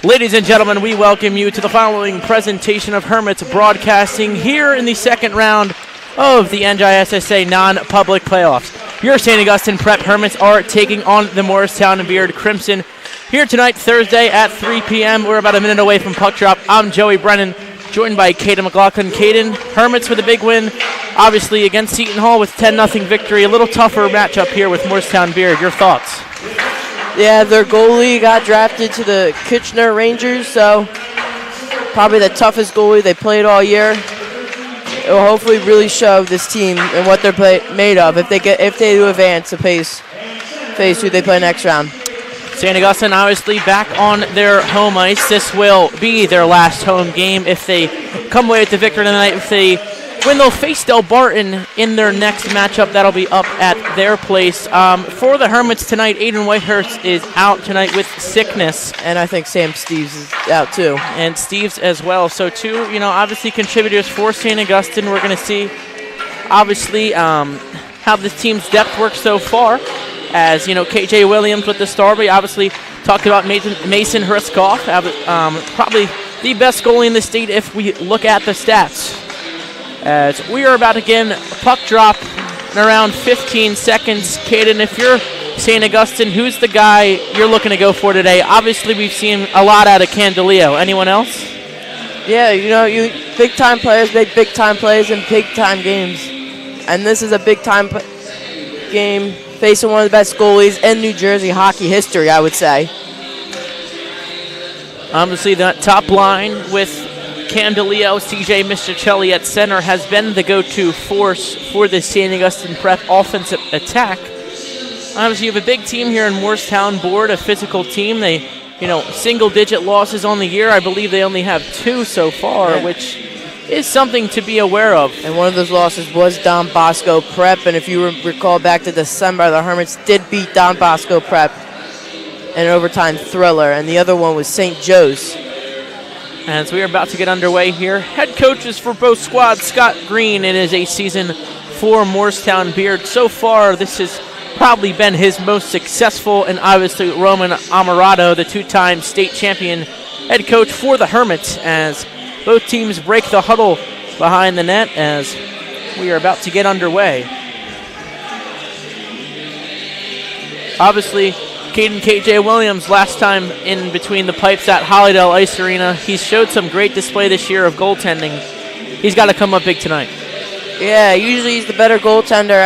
Ladies and gentlemen, we welcome you to the following presentation of Hermits broadcasting here in the second round of the NJSIAA non-public playoffs. Your St. Augustine Prep Hermits are taking on the Morristown-Beard Crimson here tonight, Thursday at 3 p.m. We're about a minute away from puck drop. I'm Joey Brennan, joined by Caden McLaughlin. Caden, Hermits with a big win, obviously against Seton Hall with 10-0 victory. A little tougher matchup here with Morristown-Beard. Your thoughts? Yeah, their goalie got drafted to the Kitchener Rangers, so probably the toughest goalie they played all year. It will hopefully really show this team and what they're made of if they do advance to face who they play next round. St. Augustine obviously back on their home ice. This will be their last home game. If they come away with the victory tonight, if they win, they'll face Del Barton in their next matchup. That'll be up at their place. For the Hermits tonight, Aiden Whitehurst is out tonight with sickness. And I think Sam Steves is out too. And Steves as well. So two, obviously contributors for St. Augustine. We're going to see, obviously, how this team's depth works so far. As, KJ Williams with the star. We obviously talked about Mason Hriskoff, probably the best goalie in the state if we look at the stats. As we are about to begin puck drop in around 15 seconds. Caden, if you're St. Augustine, who's the guy you're looking to go for today? Obviously, we've seen a lot out of Candileo. Anyone else? Yeah, you big-time players make big-time plays in big-time games. And this is a big-time game facing one of the best goalies in New Jersey hockey history, I would say. Obviously, that top line with Candileo, CJ Mistrichelli at center has been the go-to force for the St. Augustine Prep offensive attack. Obviously, you have a big team here in Morristown-Beard, a physical team. They, single-digit losses on the year. I believe they only have 2 so far, which is something to be aware of. And one of those losses was Don Bosco Prep, and if you recall back to December, the Hermits did beat Don Bosco Prep in an overtime thriller, and the other one was St. Joe's. As we are about to get underway here, head coaches for both squads, Scott Green, in his 8th season for Morristown-Beard. So far, this has probably been his most successful, and obviously Roman Amarato, the 2-time state champion head coach for the Hermits, as both teams break the huddle behind the net as we are about to get underway. Obviously, Caden KJ Williams, last time in between the pipes at Hollydale Ice Arena, he's showed some great display this year of goaltending. He's got to come up big tonight. Yeah, usually he's the better goaltender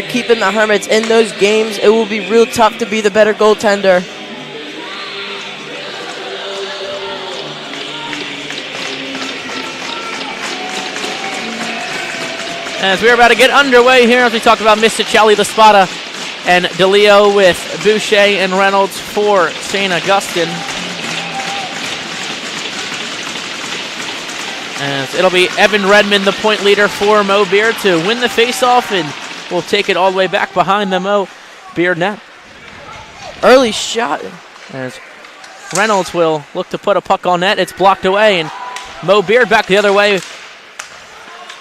keeping the Hermits in those games. It will be real tough to be the better goaltender. As we're about to get underway here, as we talk about Mistrichelli, Laspada, and DeLeo with Boucher and Reynolds for St. Augustine. As it'll be Evan Redmond, the point leader for Mo Beard, to win the faceoff, and we'll take it all the way back behind the Mo Beard net. Early shot. As Reynolds will look to put a puck on net. It's blocked away, and Mo Beard back the other way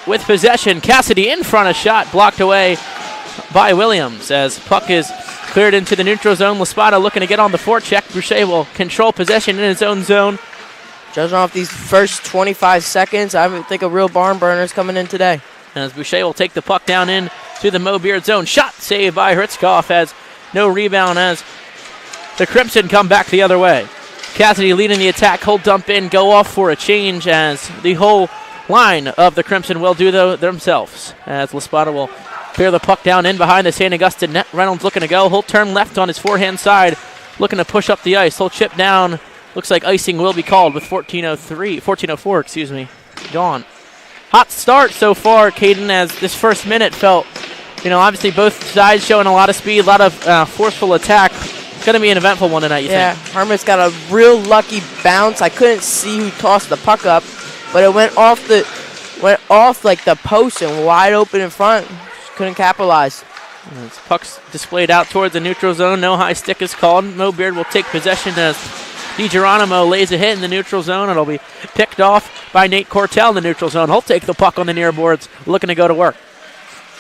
with possession. Cassidy in front, a shot blocked away by Williams as puck is cleared into the neutral zone. Laspada looking to get on the forecheck. Boucher will control possession in his own zone. Judging off these first 25 seconds, I would think a real barn burner is coming in today. As Boucher will take the puck down in to the Mo Beard zone. Shot saved by Hriskoff as no rebound as the Crimson come back the other way. Cassidy leading the attack. He'll dump in, go off for a change as the whole line of the Crimson will do themselves. As Laspada will clear the puck down in behind the St. Augustine net. Reynolds looking to go. He'll turn left on his forehand side, looking to push up the ice. He'll chip down. Looks like icing will be called with 14:04 gone. Hot start so far, Caden, as this first minute felt, obviously both sides showing a lot of speed, a lot of forceful attack. It's going to be an eventful one tonight, you think? Yeah, Hermits got a real lucky bounce. I couldn't see who tossed the puck up, but it went off like the post and wide open in front. Couldn't capitalize. As puck's displayed out towards the neutral zone. No high stick is called. Mo Beard will take possession as DiGeronimo lays a hit in the neutral zone. It'll be picked off by Nate Cortell in the neutral zone. He'll take the puck on the near boards, looking to go to work.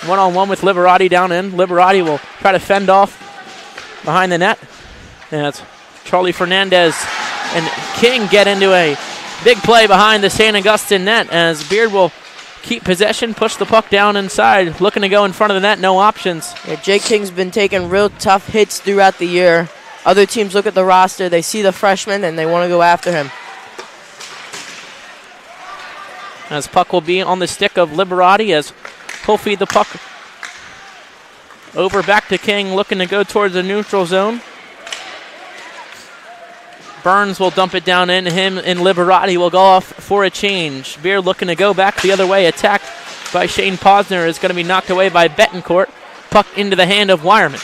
One-on-one with Liberati down in. Liberati will try to fend off behind the net. And it's Charlie Fernandez and King get into a big play behind the St. Augustine net as Beard will keep possession, push the puck down inside, looking to go in front of the net, no options. Yeah, Jake King's been taking real tough hits throughout the year. Other teams look at the roster, they see the freshman, and they want to go after him. As puck will be on the stick of Liberati as he'll feed the puck over back to King, looking to go towards the neutral zone. Burns will dump it down in. Him and Liberati will go off for a change. Beard looking to go back the other way. Attack by Shane Posner is going to be knocked away by Betancourt. Puck into the hand of Wireman.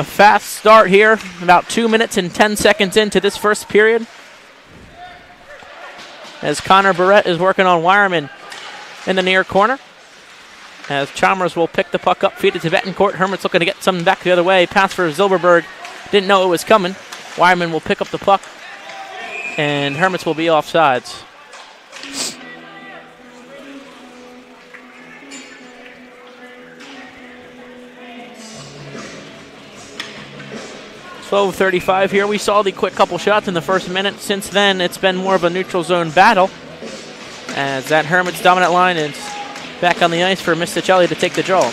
A fast start here, about 2 minutes and 10 seconds into this first period. As Connor Barrett is working on Wireman in the near corner. As Chalmers will pick the puck up, feed it to Betancourt. Hermits looking to get something back the other way. Pass for Zilberberg. Didn't know it was coming. Wireman will pick up the puck, and Hermits will be offsides. .12:35 here. We saw the quick couple shots in the first minute. Since then, it's been more of a neutral zone battle, as that Hermits dominant line is back on the ice for Misticelli to take the draw.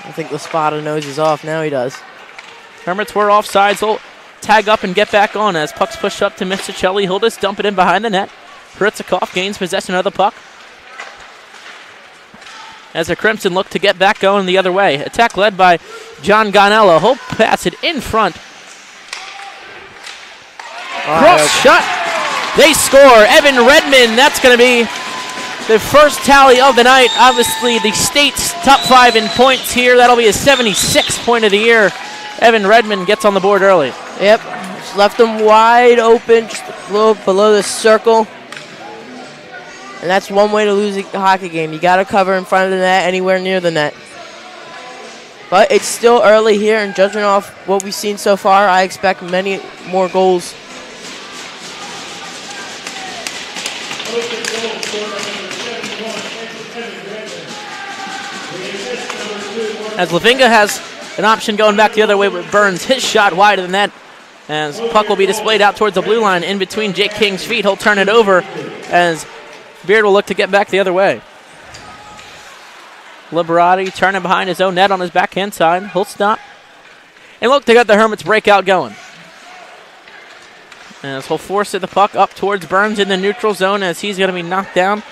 I think Laspada knows he's off. Now he does. Hermits were offsides. They'll tag up and get back on as puck's pushed up to Misticelli. He'll just dump it in behind the net. Hritzikov gains possession of the puck. As the Crimson look to get back going the other way. Attack led by John Gonello. He'll pass it in front. Cross shot. They score. Evan Redmond. That's going to be the first tally of the night. Obviously, the state's top 5 in points here. That'll be his 76th point of the year. Evan Redmond gets on the board early. Yep, just left them wide open, just a little below the circle. And that's one way to lose a hockey game. You got to cover in front of the net, anywhere near the net. But it's still early here, and judging off what we've seen so far, I expect many more goals. As Lavinga has an option going back the other way with Burns. His shot wide of the net. As puck will be displayed out towards the blue line in between Jake King's feet. He'll turn it over as Beard will look to get back the other way. Liberati turning behind his own net on his backhand side. He'll stop and look to get the Hermits breakout going. As he'll force the puck up towards Burns in the neutral zone as he's going to be knocked down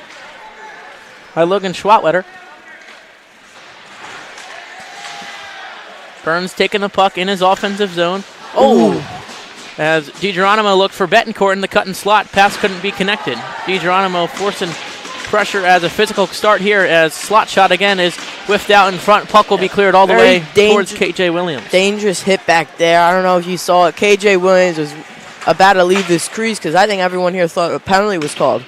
by Logan Schwatwetter. Burns taking the puck in his offensive zone. Oh! As DiGeronimo looked for Betancourt in the cut and slot. Pass couldn't be connected. DiGeronimo forcing pressure as a physical start here as slot shot again is whiffed out in front. Puck will be cleared all the way towards KJ Williams. Dangerous hit back there. I don't know if you saw it. KJ Williams was about to leave this crease because I think everyone here thought a penalty was called.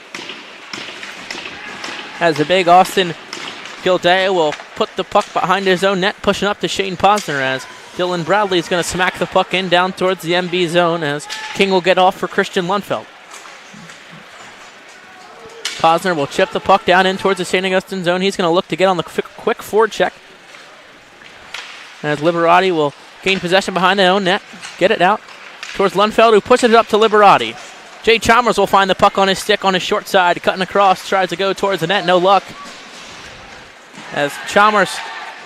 As the big Austin Gildea will put the puck behind his own net, pushing up to Shane Posner as Dylan Bradley is going to smack the puck in down towards the MB zone as King will get off for Christian Lundfeld. Posner will chip the puck down in towards the St. Augustine zone. He's going to look to get on the quick forward check. As Liberati will gain possession behind the own net, get it out towards Lundfeld, who pushes it up to Liberati. Jay Chalmers will find the puck on his stick on his short side, cutting across, tries to go towards the net, no luck. As Chalmers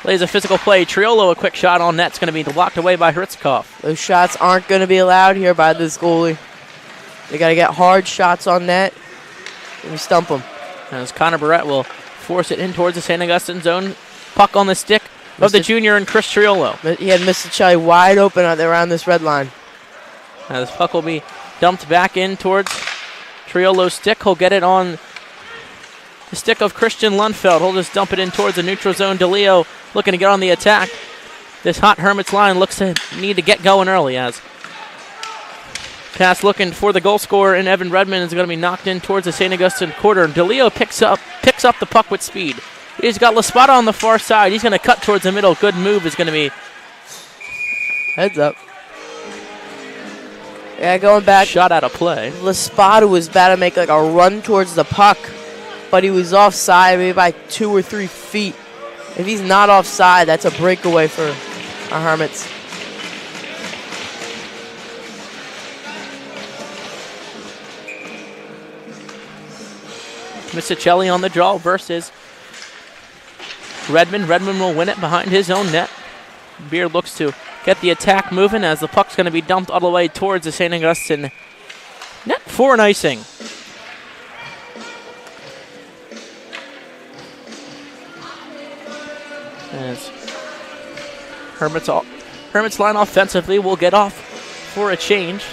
lays a physical play, Triolo a quick shot on net's going to be blocked away by Hritzikov. Those shots aren't going to be allowed here by this goalie. They got to get hard shots on net and stump them. As Connor Barrett will force it in towards the St. Augustine zone. Puck on the stick of the junior and Chris Triolo. He had Misticelli wide open out there around this red line. Now this puck will be dumped back in towards Triolo's stick. He'll get it on the stick of Christian Lundfeld. He'll just dump it in towards the neutral zone. DeLeo looking to get on the attack. This hot Hermits line looks to need to get going early as pass looking for the goal scorer, and Evan Redmond is going to be knocked in towards the St. Augustine quarter. DeLeo picks up the puck with speed. He's got Laspada on the far side. He's going to cut towards the middle. Good move is going to be heads up. Yeah, going back. Shot out of play. Laspada was about to make like a run towards the puck, but he was offside maybe by 2 or 3 feet. If he's not offside, that's a breakaway for our Hermits. Misicelli on the draw versus Redmond. Redmond will win it behind his own net. Beard looks to get the attack moving as the puck's going to be dumped all the way towards the St. Augustine net for an icing. As Hermits line offensively will get off for a change.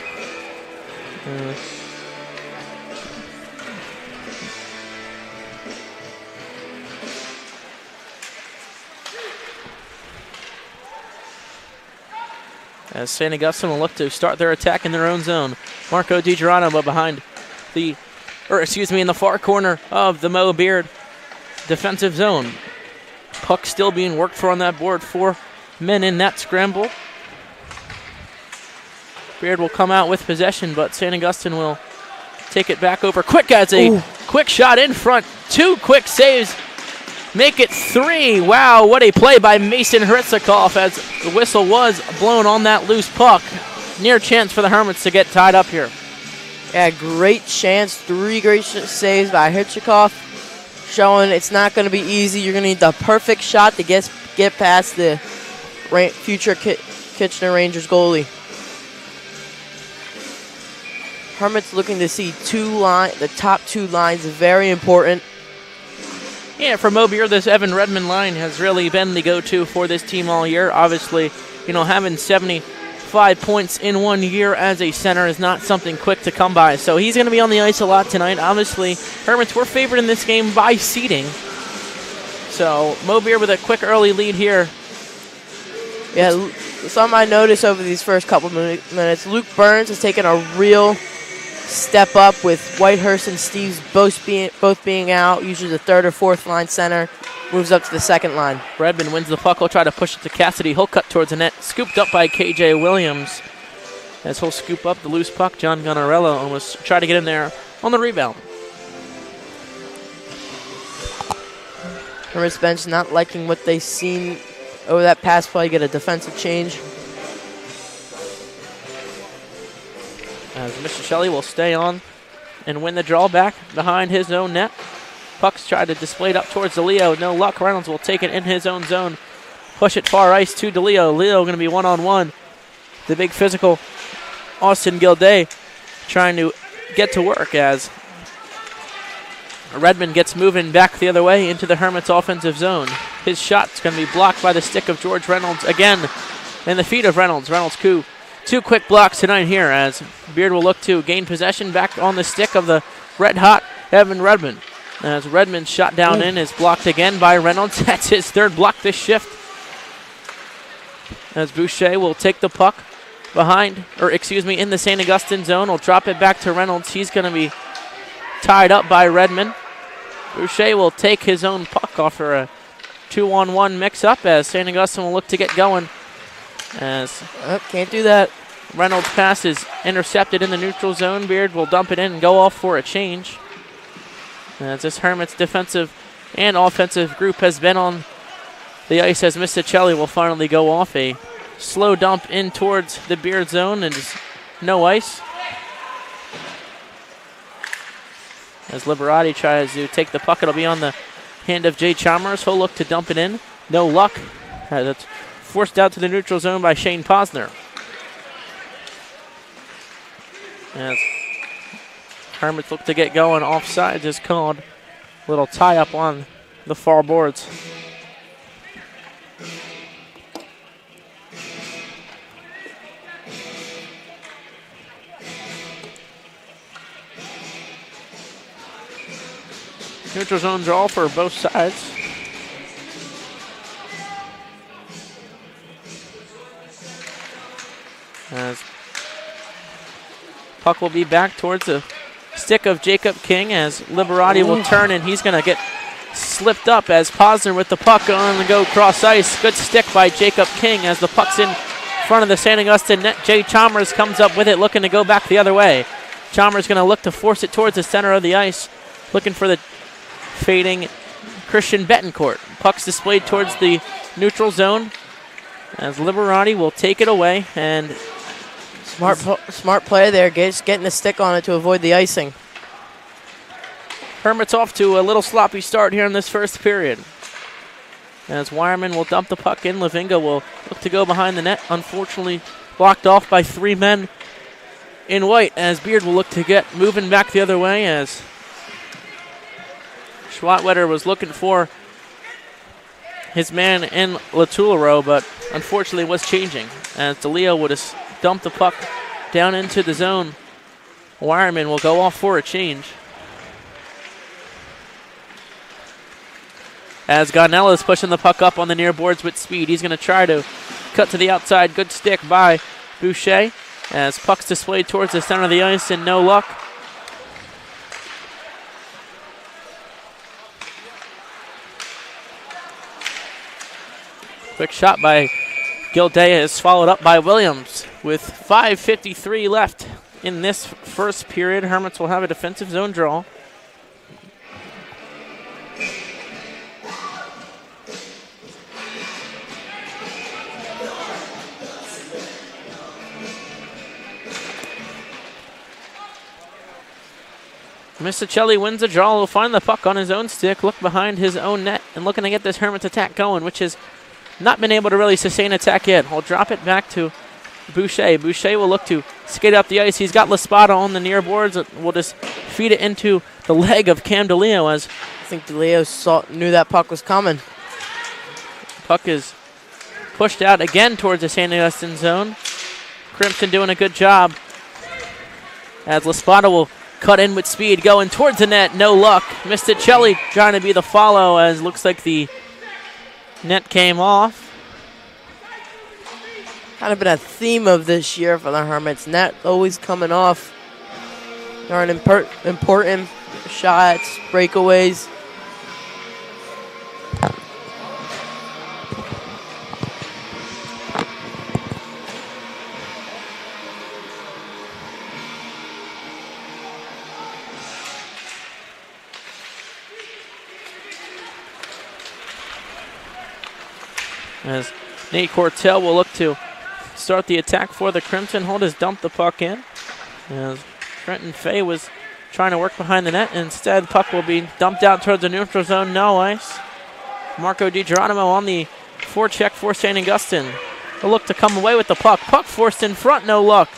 As St. Augustine will look to start their attack in their own zone. Marco DiGiorano behind in the far corner of the Mo Beard defensive zone. Puck still being worked for on that board. 4 men in that scramble. Beard will come out with possession, but St. Augustine will take it back over quick as a quick shot in front. 2 quick saves. Make it 3. Wow, what a play by Mason Hritzikoff as the whistle was blown on that loose puck. Near chance for the Hermits to get tied up here. Yeah, great chance. 3 great saves by Hritzikoff, showing it's not going to be easy. You're going to need the perfect shot to get past the future Kitchener Rangers goalie. Hermits looking to see the top 2 lines, very important. Yeah, for Mo Beard, this Evan Redmond line has really been the go-to for this team all year. Obviously, having 75 points in 1 year as a center is not something quick to come by. So he's going to be on the ice a lot tonight. Obviously, Hermits were favored in this game by seeding. So Mo Beard with a quick early lead here. Yeah, something I noticed over these first couple minutes, Luke Burns has taken a real step up with Whitehurst and Steves both being out. Usually the 3rd or 4th line center moves up to the 2nd line. Redmond wins the puck. He'll try to push it to Cassidy. He'll cut towards the net. Scooped up by KJ Williams. As he'll scoop up the loose puck, John Gonarello almost try to get in there on the rebound. Hermits bench not liking what they've seen over that pass play. Get a defensive change. As Mr. Shelley will stay on and win the draw back behind his own net. Puck's tried to display it up towards DeLeo. No luck. Reynolds will take it in his own zone. Push it far ice to DeLeo. Leo going to be one-on-one. The big physical Austin Gilday trying to get to work as Redmond gets moving back the other way into the Hermits offensive zone. His shot's going to be blocked by the stick of George Reynolds again in the feet of Reynolds. Reynolds coup. 2 quick blocks tonight here as Beard will look to gain possession back on the stick of the red-hot Evan Redmond. As Redmond's shot down in is blocked again by Reynolds. That's his 3rd block this shift. As Boucher will take the puck in the St. Augustine zone. Will drop it back to Reynolds. He's going to be tied up by Redmond. Boucher will take his own puck off for a 2-on-1 mix-up as St. Augustine will look to get going. Can't do that. Reynolds' pass is intercepted in the neutral zone. Beard will dump it in and go off for a change. As this Hermits defensive and offensive group has been on the ice as Misicelli will finally go off. A slow dump in towards the Beard zone and just no ice. As Liberati tries to take the puck, it'll be on the hand of Jay Chalmers. He'll look to dump it in. No luck. That's forced out to the neutral zone by Shane Posner. As Hermits look to get going, offsides is called. Little tie-up on the far boards. Neutral zone draw for both sides. As puck will be back towards the stick of Jacob King as Liberati will turn and he's going to get slipped up as Posner with the puck on the go cross ice. Good stick by Jacob King as the puck's in front of the St. Augustine net. Jay Chalmers comes up with it looking to go back the other way. Chalmers going to look to force it towards the center of the ice, looking for the fading Christian Betancourt. Puck's displayed towards the neutral zone as Liberati will take it away. And smart play there, getting the stick on it to avoid the icing. Hermits off to a little sloppy start here in this first period. As Wireman will dump the puck in, Lavinga will look to go behind the net. Unfortunately, blocked off by 3 men in white as Beard will look to get moving back the other way as Schwattwetter was looking for his man in Latularo, but unfortunately was changing as DeLeo would have dumped the puck down into the zone. Wireman will go off for a change. As Garnella is pushing the puck up on the near boards with speed. He's going to try to cut to the outside. Good stick by Boucher as puck's displayed towards the center of the ice and no luck. Quick shot by Gildea is followed up by Williams. With 5:53 left in this first period, Hermits will have a defensive zone draw. Misicelli wins the draw. Will find the puck on his own stick, look behind his own net, and looking to get this Hermits attack going, which has not been able to really sustain attack yet. He'll drop it back to Boucher. Boucher will look to skate up the ice. He's got Laspada on the near boards. We'll just feed it into the leg of Cam DeLeo as I think DeLeo knew that puck was coming. Puck is pushed out again towards the St. Augustine zone. Crimson doing a good job as Laspada will cut in with speed, going towards the net. No luck. Misicelli trying to be the follow as looks like the net came off. Kind of been a theme of this year for the Hermits. Net always coming off. They're an important shots, breakaways. As Nate Cortell will look to start the attack for the Crimson. Holt has dumped the puck in. As Trenton Fay was trying to work behind the net. Instead, puck will be dumped out towards the neutral zone. No ice. Marco DiGeronimo on the forecheck for St. Augustine. He'll look to come away with the puck. Puck forced in front. No luck.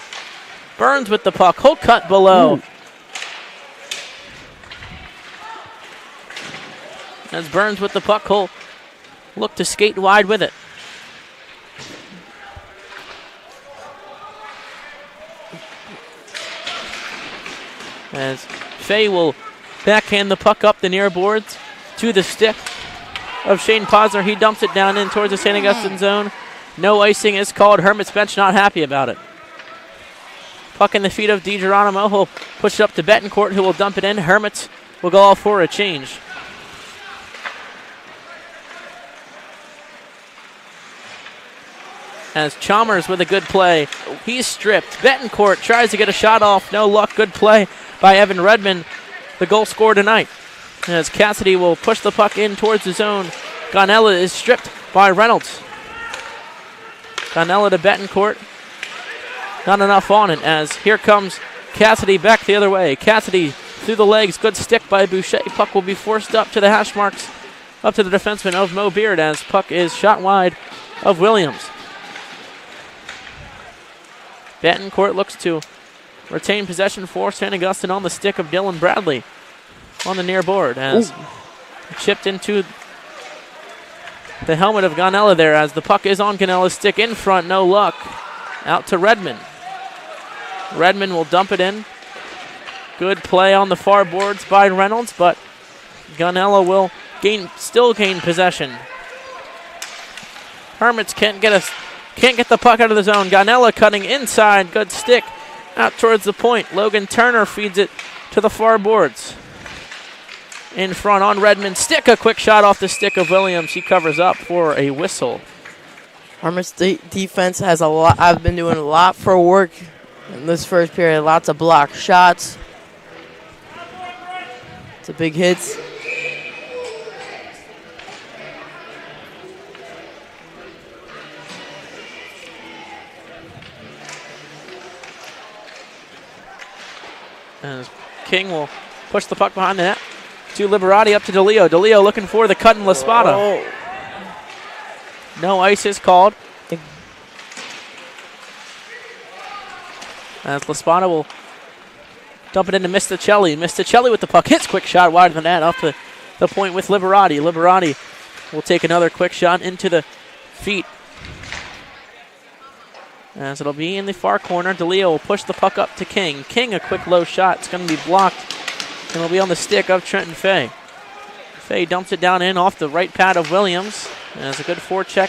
Burns with the puck. Holt cut below. Ooh. As Burns with the puck, Holt look to skate wide with it. As Fay will backhand the puck up the near boards to the stick of Shane Posner. He dumps it down in towards the St. Augustine zone. No icing is called. Hermits bench not happy about it. Puck in the feet of DiGeronimo. He'll push it up to Betancourt, who will dump it in. Hermits will go all for a change. As Chalmers with a good play. He's stripped. Betancourt tries to get a shot off. No luck. Good play by Evan Redmond. The goal scored tonight. As Cassidy will push the puck in towards the zone. Garnella is stripped by Reynolds. Garnella to Betancourt. Not enough on it as here comes Cassidy back the other way. Cassidy through the legs. Good stick by Boucher. Puck will be forced up to the hash marks. Up to the defenseman of Mo Beard as puck is shot wide of Williams. Betancourt looks to retain possession for St. Augustine on the stick of Dylan Bradley on the near board as chipped into the helmet of Ganella there as the puck is on Ganella's stick in front. No luck. Out to Redmond. Redmond will dump it in. Good play on the far boards by Reynolds, but Ganella will still gain possession. Hermits can't get the puck out of the zone. Ganella cutting inside. Good stick out towards the point. Logan Turner feeds it to the far boards. In front on Redmond's stick. A quick shot off the stick of Williams. He covers up for a whistle. Hermits defense has a lot. I've been doing a lot for work in this first period. Lots of block shots. It's a big hits. As King will push the puck behind the net to Liberati, up to DeLeo. DeLeo looking for the cut in La Spada. Oh. No ice is called. As La Spada will dump it into Misticelli. Misticelli with the puck. Hits quick shot wide of the net off the point with Liberati. Liberati will take another quick shot into the feet. As it'll be in the far corner. DeLeo will push the puck up to King. King, a quick low shot. It's going to be blocked. And it'll be on the stick of Trenton Fay. Fay dumps it down in off the right pad of Williams. And it's a good forecheck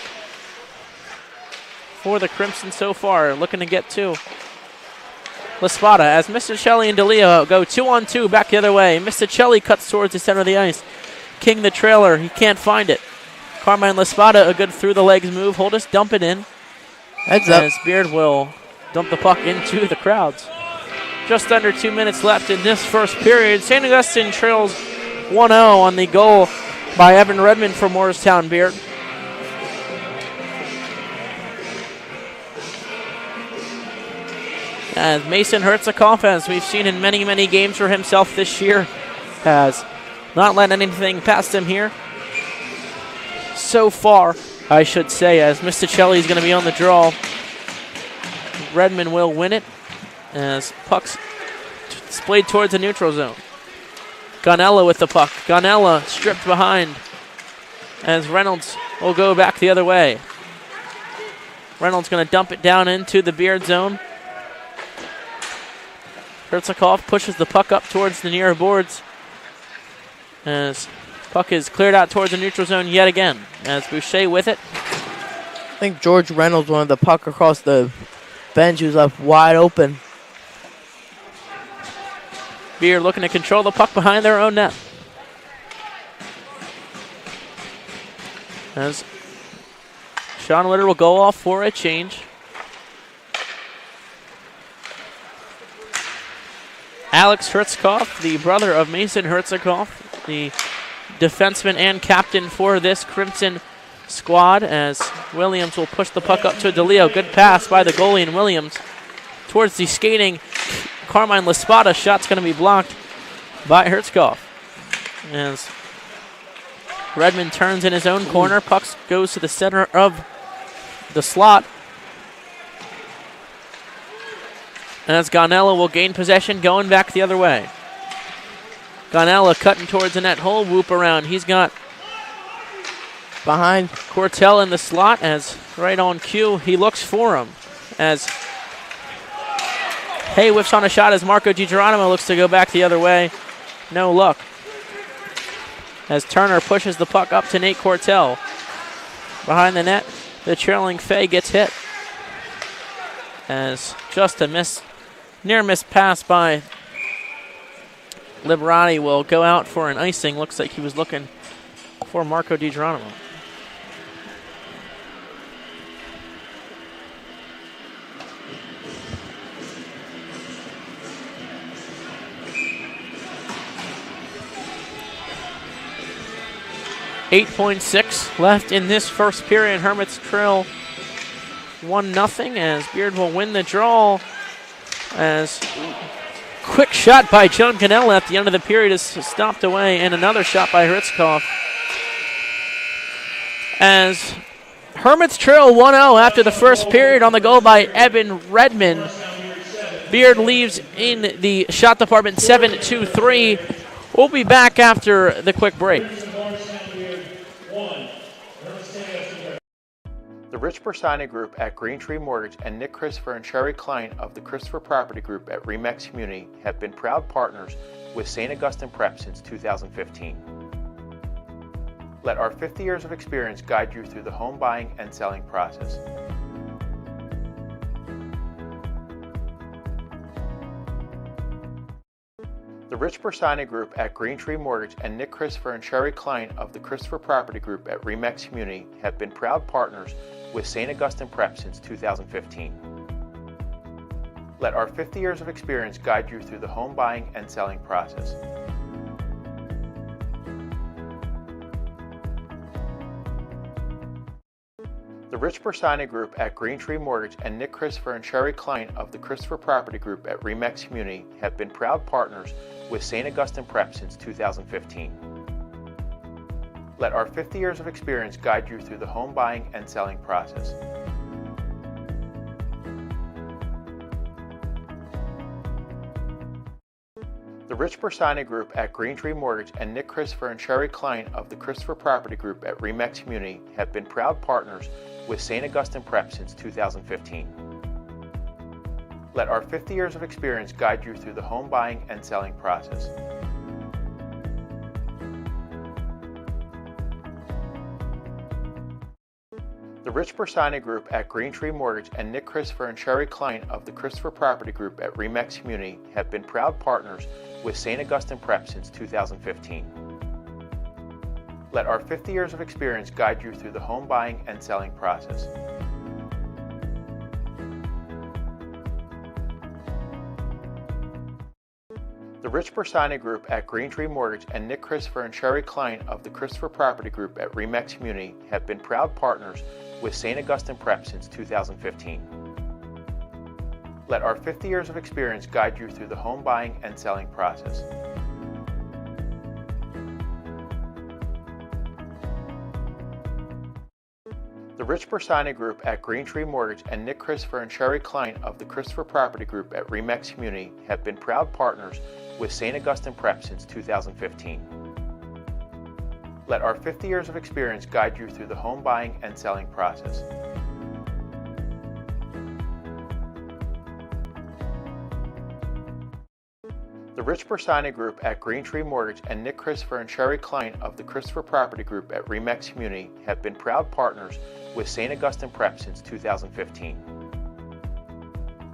for the Crimson so far. Looking to get to La Spada as Misticelli and DeLeo go 2-on-2 back the other way. Misticelli cuts towards the center of the ice. King the trailer. He can't find it. Carmine La Spada, a good through the legs move. Holdus dump it in. Heads up. As Beard will dump the puck into the crowds. Just under 2 minutes left in this first period. St. Augustine trails 1-0 on the goal by Evan Redmond for Morristown-Beard. And Mason Hertzikoff, as we've seen in many, many games for himself this year, has not let anything past him here. So far, I should say, as Misticelli is going to be on the draw. Redmond will win it as puck's splayed towards the neutral zone. Gonella with the puck. Gonella stripped behind as Reynolds will go back the other way. Reynolds going to dump it down into the Beard zone. Hertzikoff pushes the puck up towards the near boards as puck is cleared out towards the neutral zone yet again. As Boucher with it. I think George Reynolds wanted the puck across the bench. He was left wide open. Beard looking to control the puck behind their own net. As Sean Witter will go off for a change. Alex Hertzikoff, the brother of Mason Hertzikoff, the defenseman and captain for this Crimson squad, as Williams will push the puck up to DeLeo. Good pass by the goalie and Williams towards the skating Carmine La Spada. Shot's going to be blocked by Hertzikoff. As Redmond turns in his own corner, puck goes to the center of the slot. As Gonella will gain possession, going back the other way. Gonella cutting towards the net hole, whoop around. He's got behind Cortell in the slot as right on cue. He looks for him as Hay whiffs on a shot as Marco DiGeronimo looks to go back the other way. No luck. As Turner pushes the puck up to Nate Cortell. Behind the net, the trailing Fay gets hit. As just a near miss pass by Liberati will go out for an icing. Looks like he was looking for Marco DiGeronimo. .6 left in this first period. Hermits trail 1-0 as Beard will win the draw. As quick shot by John Cannella at the end of the period is stopped away, and another shot by Hertzikoff. As Hermits trail 1-0 after the first period on the goal by Evan Redmond. Beard leaves in the shot department 7-2-3. We'll be back after the quick break. The Rich Bersani Group at Green Tree Mortgage and Nick Christopher and Sherry Klein of the Christopher Property Group at Remax Community have been proud partners with St. Augustine Prep since 2015. Let our 50 years of experience guide you through the home buying and selling process. The Rich Bersani Group at Green Tree Mortgage and Nick Christopher and Sherry Klein of the Christopher Property Group at Remax Community have been proud partners with St. Augustine Prep since 2015. Let our 50 years of experience guide you through the home buying and selling process. The Rich Bersani Group at Green Tree Mortgage and Nick Christopher and Sherry Klein of the Christopher Property Group at Remax Community have been proud partners with St. Augustine Prep since 2015. Let our 50 years of experience guide you through the home buying and selling process. The Rich Bersani Group at Green Tree Mortgage and Nick Christopher and Sherry Klein of the Christopher Property Group at Remax Community have been proud partners with St. Augustine Prep since 2015. Let our 50 years of experience guide you through the home buying and selling process. The Rich Bersani Group at Green Tree Mortgage and Nick Christopher and Sherry Klein of the Christopher Property Group at Remax Community have been proud partners with St. Augustine Prep since 2015. Let our 50 years of experience guide you through the home buying and selling process. The Rich Bersani Group at Green Tree Mortgage and Nick Christopher and Sherry Klein of the Christopher Property Group at Remax Community have been proud partners with St. Augustine Prep since 2015. Let our 50 years of experience guide you through the home buying and selling process. The Rich Bersani Group at Green Tree Mortgage and Nick Christopher and Sherry Klein of the Christopher Property Group at Remax Community have been proud partners with St. Augustine Prep since 2015. Let our 50 years of experience guide you through the home buying and selling process. The Rich Bersani Group at Green Tree Mortgage and Nick Christopher and Sherry Klein of the Christopher Property Group at Remax Community have been proud partners with St. Augustine Prep since 2015.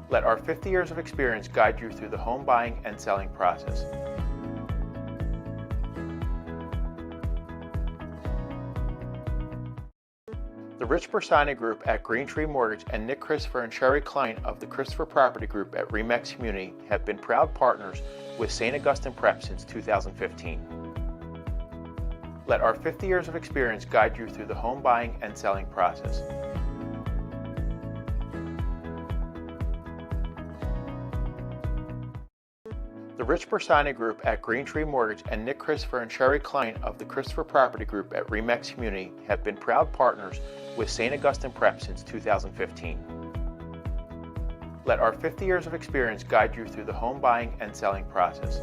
Let our 50 years of experience guide you through the home buying and selling process. The Rich Bersani Group at Green Tree Mortgage and Nick Christopher and Sherry Klein of the Christopher Property Group at Remax Community have been proud partners with St. Augustine Prep since 2015. Let our 50 years of experience guide you through the home buying and selling process. The Rich Bersani Group at Green Tree Mortgage and Nick Christopher and Sherry Klein of the Christopher Property Group at Remax Community have been proud partners with St. Augustine Prep since 2015. Let our 50 years of experience guide you through the home buying and selling process.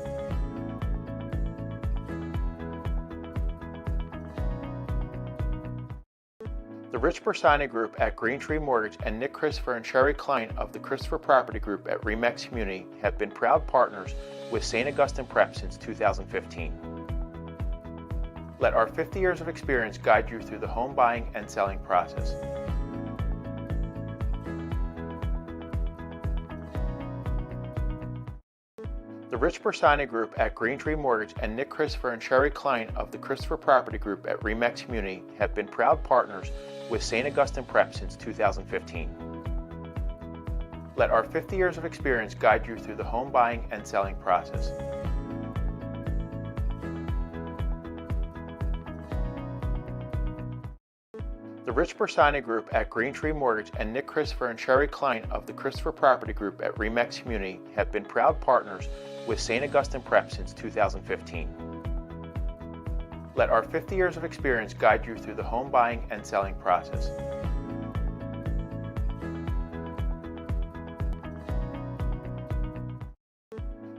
The Rich Bersani Group at Green Tree Mortgage and Nick Christopher and Sherry Klein of the Christopher Property Group at Remax Community have been proud partners with St. Augustine Prep since 2015. Let our 50 years of experience guide you through the home buying and selling process. The Rich Bersani Group at Green Tree Mortgage and Nick Christopher and Sherry Klein of the Christopher Property Group at Remax Community have been proud partners with St. Augustine Prep since 2015. Let our 50 years of experience guide you through the home buying and selling process. The Rich Bersani Group at Green Tree Mortgage and Nick Christopher and Sherry Klein of the Christopher Property Group at Remax Community have been proud partners with St. Augustine Prep since 2015. Let our 50 years of experience guide you through the home buying and selling process.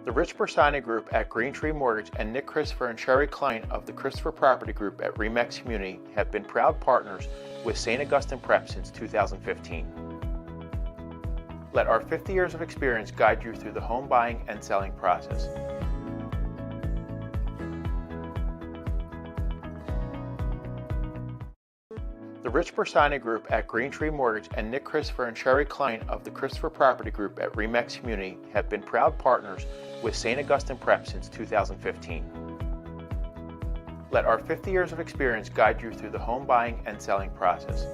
The Rich Bersani Group at Green Tree Mortgage and Nick Christopher and Sherry Klein of the Christopher Property Group at Remax Community have been proud partners with St. Augustine Prep since 2015. Let our 50 years of experience guide you through the home buying and selling process. The Rich Bersani Group at Green Tree Mortgage and Nick Christopher and Sherry Klein of the Christopher Property Group at Remax Community have been proud partners with St. Augustine Prep since 2015. Let our 50 years of experience guide you through the home buying and selling process.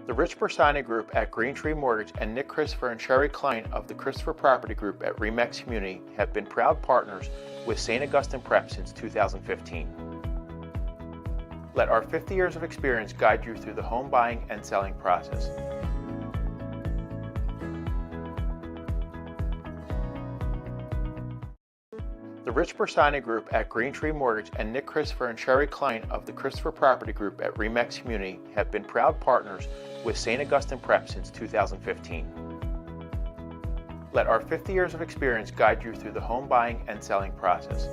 The Rich Bersani Group at Green Tree Mortgage and Nick Christopher and Sherry Klein of the Christopher Property Group at Remax Community have been proud partners with St. Augustine Prep since 2015. Let our 50 years of experience guide you through the home buying and selling process. The Rich Bersani Group at Green Tree Mortgage and Nick Christopher and Sherry Klein of the Christopher Property Group at Remax Community have been proud partners with St. Augustine Prep since 2015. Let our 50 years of experience guide you through the home buying and selling process.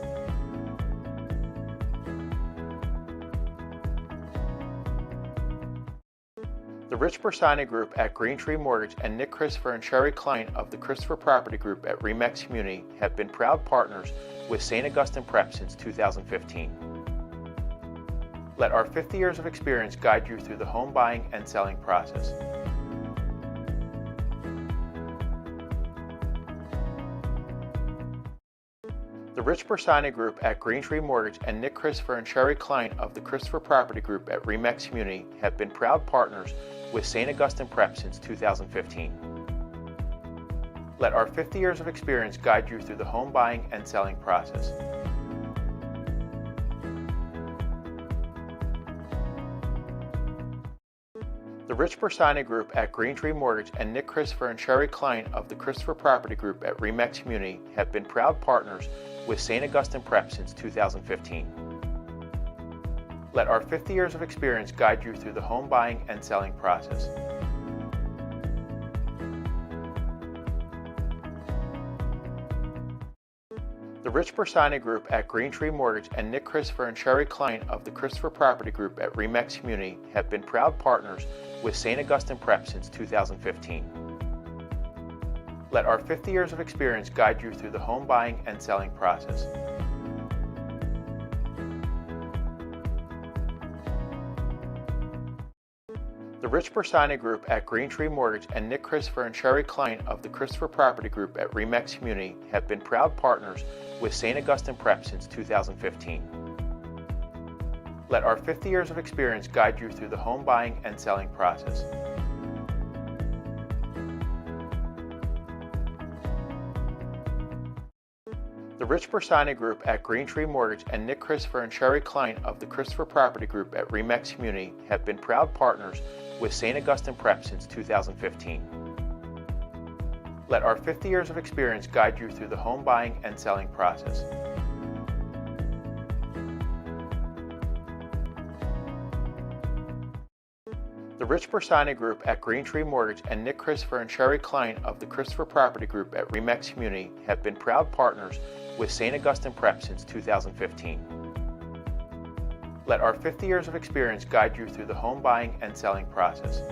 The Rich Bersani Group at Green Tree Mortgage and Nick Christopher and Sherry Klein of the Christopher Property Group at Remax Community have been proud partners with St. Augustine Prep since 2015. Let our 50 years of experience guide you through the home buying and selling process. The Rich Bersani Group at Green Tree Mortgage and Nick Christopher and Sherry Klein of the Christopher Property Group at Remax Community have been proud partners with St. Augustine Prep since 2015. Let our 50 years of experience guide you through the home buying and selling process. The Rich Bersani Group at Green Tree Mortgage and Nick Christopher and Sherry Klein of the Christopher Property Group at Remax Community have been proud partners with St. Augustine Prep since 2015. Let our 50 years of experience guide you through the home buying and selling process. The Rich Bersani Group at Green Tree Mortgage and Nick Christopher and Sherry Klein of the Christopher Property Group at Remax Community have been proud partners with St. Augustine Prep since 2015. Let our 50 years of experience guide you through the home buying and selling process. The Rich Bersani Group at Green Tree Mortgage and Nick Christopher and Sherry Klein of the Christopher Property Group at Remax Community have been proud partners with St. Augustine Prep since 2015. Let our 50 years of experience guide you through the home buying and selling process. The Rich Bersani Group at Green Tree Mortgage and Nick Christopher and Sherry Klein of the Christopher Property Group at Remax Community have been proud partners with St. Augustine Prep since 2015. Let our 50 years of experience guide you through the home buying and selling process. The Rich Bersani Group at Green Tree Mortgage and Nick Christopher and Sherry Klein of the Christopher Property Group at Remax Community have been proud partners with St. Augustine Prep since 2015. Let our 50 years of experience guide you through the home buying and selling process.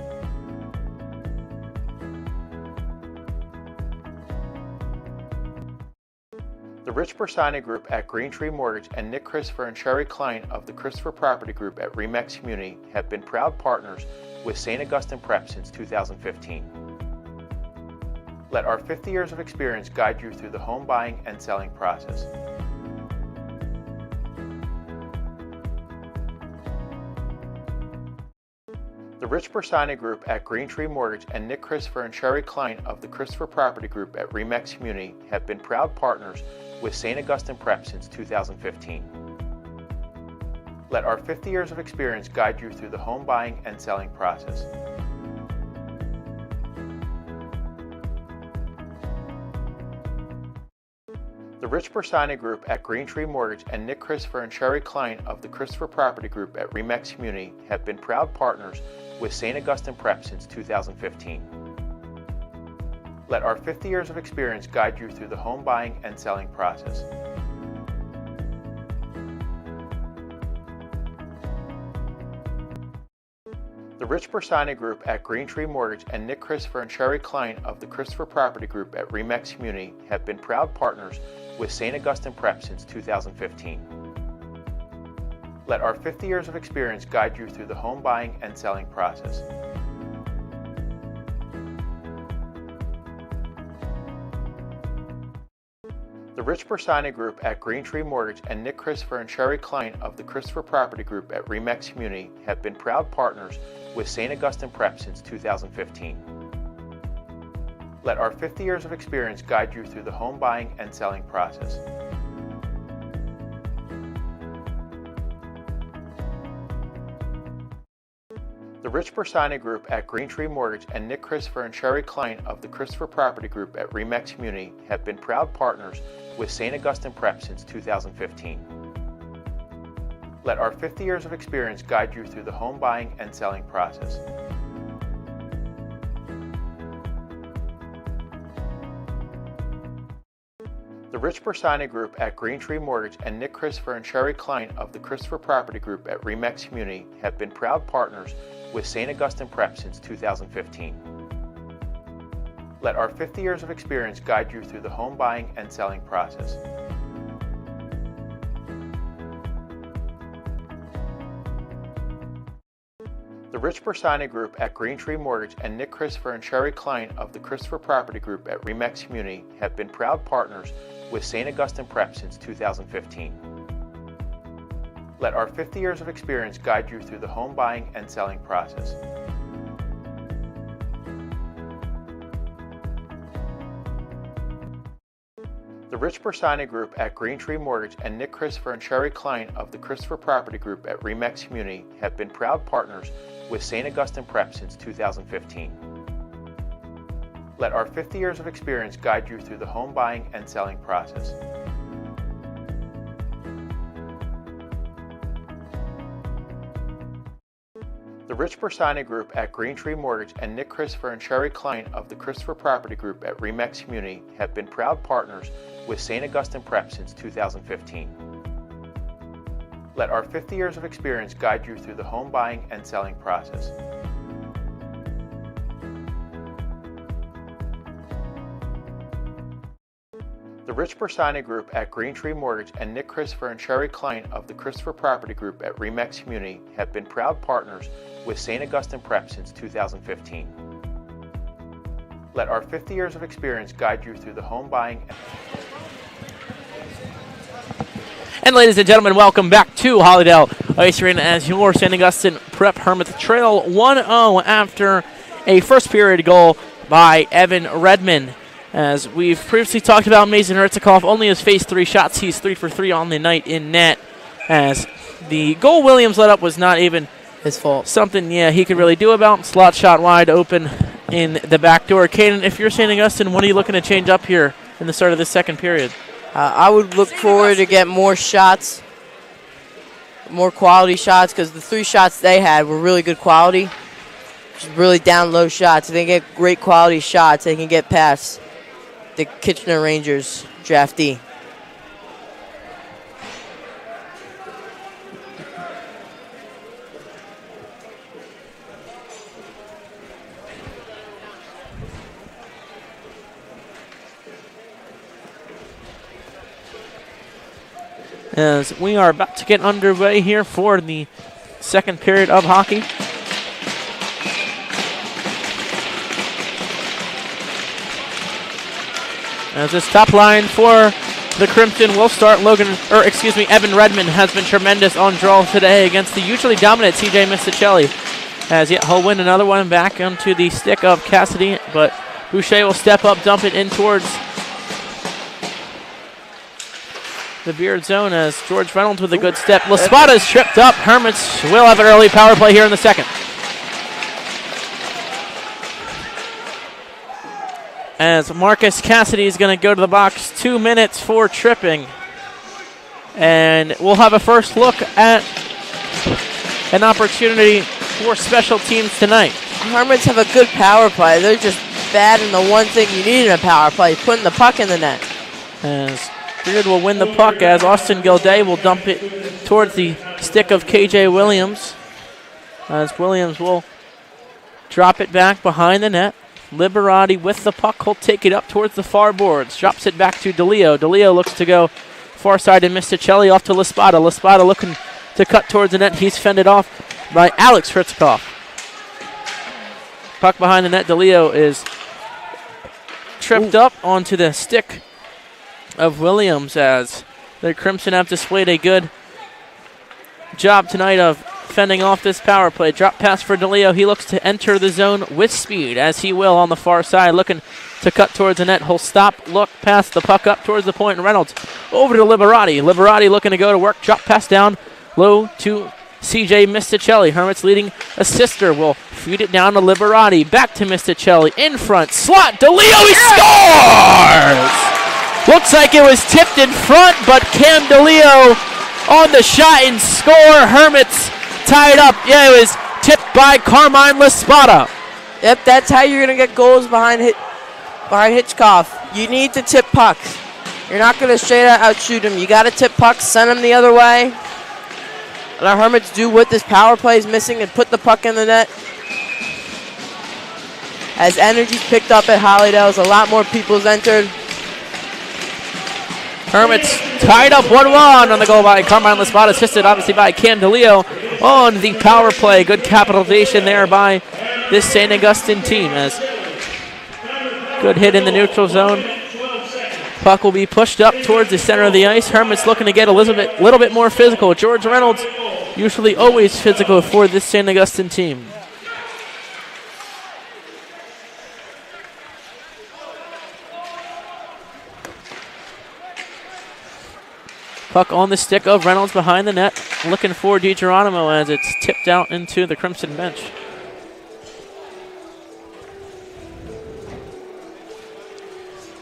The Rich Bersani Group at Green Tree Mortgage and Nick Christopher and Sherry Klein of the Christopher Property Group at Remax Community have been proud partners with St. Augustine Prep since 2015. Let our 50 years of experience guide you through the home buying and selling process. The Rich Bersani Group at Green Tree Mortgage and Nick Christopher and Sherry Klein of the Christopher Property Group at Remax Community have been proud partners with St. Augustine Prep since 2015. Let our 50 years of experience guide you through the home buying and selling process. The Rich Bersani Group at Green Tree Mortgage and Nick Christopher and Sherry Klein of the Christopher Property Group at Remax Community have been proud partners with St. Augustine Prep since 2015. Let our 50 years of experience guide you through the home buying and selling process. The Rich Bersani Group at Green Tree Mortgage and Nick Christopher and Sherry Klein of the Christopher Property Group at Remax Community have been proud partners with St. Augustine Prep since 2015. Let our 50 years of experience guide you through the home buying and selling process. The Rich Bersani Group at Green Tree Mortgage and Nick Christopher and Sherry Klein of the Christopher Property Group at Remax Community have been proud partners with St. Augustine Prep since 2015. Let our 50 years of experience guide you through the home buying and selling process. The Rich Bersani Group at Green Tree Mortgage and Nick Christopher and Sherry Klein of the Christopher Property Group at Remax Community have been proud partners with St. Augustine Prep since 2015. Let our 50 years of experience guide you through the home buying and selling process. The Rich Bersani Group at Green Tree Mortgage and Nick Christopher and Sherry Klein of the Christopher Property Group at Remax Community have been proud partners with St. Augustine Prep since 2015. Let our 50 years of experience guide you through the home buying and selling process. The Rich Bersani Group at Green Tree Mortgage and Nick Christopher and Sherry Klein of the Christopher Property Group at Remax Community have been proud partners with St. Augustine Prep since 2015. Let our 50 years of experience guide you through the home buying and selling process. The Rich Bersani Group at Green Tree Mortgage and Nick Christopher and Sherry Klein of the Christopher Property Group at Remax Community have been proud partners with St. Augustine Prep since 2015. Let our 50 years of experience guide you through the home buying and selling process. The Rich Bersani Group at Green Tree Mortgage and Nick Christopher and Sherry Klein of the Christopher Property Group at Remax Community have been proud partners with St. Augustine Prep since 2015. Let our 50 years of experience guide you through the home buying and selling process. The Rich Bersani Group at Green Tree Mortgage and Nick Christopher and Sherry Klein of the Christopher Property Group at Remax Community have been proud partners with St. Augustine Prep since 2015. Let our 50 years of experience guide you through the home buying. And ladies and gentlemen, welcome back to Hollydale Ice Arena as your St. Augustine Prep Hermits trail 1-0 after a first period goal by Evan Redmond. As we've previously talked about, Mason Hertzikoff only has faced 3 shots. He's 3 for 3 on the night in net. As the goal Williams let up was not even His fault. something, he could really do about. Slot shot wide open in the back door. Caden, if you're St. Augustine, what are you looking to change up here in the start of this second period? I would look forward to get more shots, more quality shots, because the 3 shots they had were really good quality. Just really down low shots. If they get great quality shots, they can get past the Kitchener Rangers draftee. As we are about to get underway here for the second period of hockey. As this top line for the Crimson will start, Evan Redmond has been tremendous on draw today against the usually dominant TJ Misticelli. As yet he'll win another one back onto the stick of Cassidy, but Boucher will step up, dump it in towards the Beard zone as George Reynolds with a good step. Laspada's tripped up. Hermits will have an early power play here in the second. As Marcus Cassidy is going to go to the box, 2 minutes for tripping. And we'll have a first look at an opportunity for special teams tonight. Hermits have a good power play. They're just bad in the one thing you need in a power play, putting the puck in the net. As Beard will win the puck as Austin Gilday will dump it towards the stick of KJ Williams. As Williams will drop it back behind the net. Liberati with the puck. He'll take it up towards the far boards. Drops it back to DeLeo. DeLeo looks to go far side and Misticelli off to Laspada. Laspada looking to cut towards the net. He's fended off by Alex Hertzikoff. Puck behind the net. DeLeo is tripped up onto the stick of Williams, as the Crimson have displayed a good job tonight of fending off this power play. Drop pass for DeLeo. He looks to enter the zone with speed, as he will on the far side, looking to cut towards the net. He'll stop, look, pass the puck up towards the point, and Reynolds over to Liberati. Liberati looking to go to work. Drop pass down low to CJ Misticelli. Hermits leading assister will feed it down to Liberati. Back to Misticelli. In front. Slot. DeLeo. He scores! Looks like it was tipped in front, but Cam DeLeo on the shot and score. Hermits tied up. Yeah, it was tipped by Carmine Laspada. Yep, that's how you're going to get goals behind Hitchcock. You need to tip pucks. You're not going to straight out outshoot them. You got to tip pucks, send them the other way. And our Hermits do what this power play is missing and put the puck in the net. As energy's picked up at Hollydale's, a lot more people's entered. Hermits tied up 1-1 on the goal by Carmine Laspada, assisted obviously by Cam DeLeo on the power play. Good capitalization there by this St. Augustine team, as good hit in the neutral zone. Puck will be pushed up towards the center of the ice. Hermits looking to get a little bit more physical. George Reynolds, usually always physical for this St. Augustine team. Puck on the stick of Reynolds behind the net, looking for DiGeronimo as it's tipped out into the Crimson bench.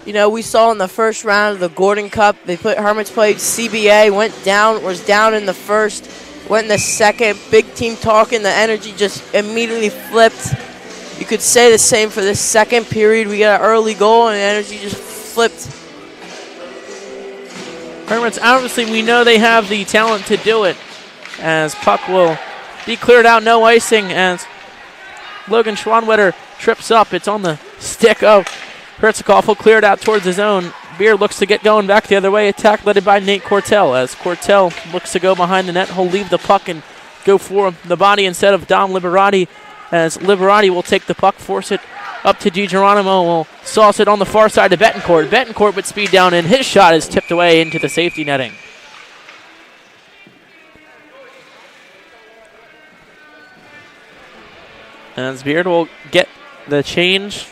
You know, we saw in the first round of the Gordon Cup, Hermits played CBA, was down in the first, went in the second. Big team talking, the energy just immediately flipped. You could say the same for this second period. We got an early goal and the energy just flipped. Hermits, obviously, we know they have the talent to do it, as puck will be cleared out, no icing, as Logan Schwanwetter trips up. It's on the stick of Hertzikoff. Will clear it out towards his own. Beard looks to get going back the other way. Attack led by Nate Cortell, as Cortell looks to go behind the net. He'll leave the puck and go for the body instead of Dom Liberati, as Liberati will take the puck, force it up to DiGeronimo, will sauce it on the far side to Betancourt. Betancourt with speed down in. His shot is tipped away into the safety netting. As Beard will get the change.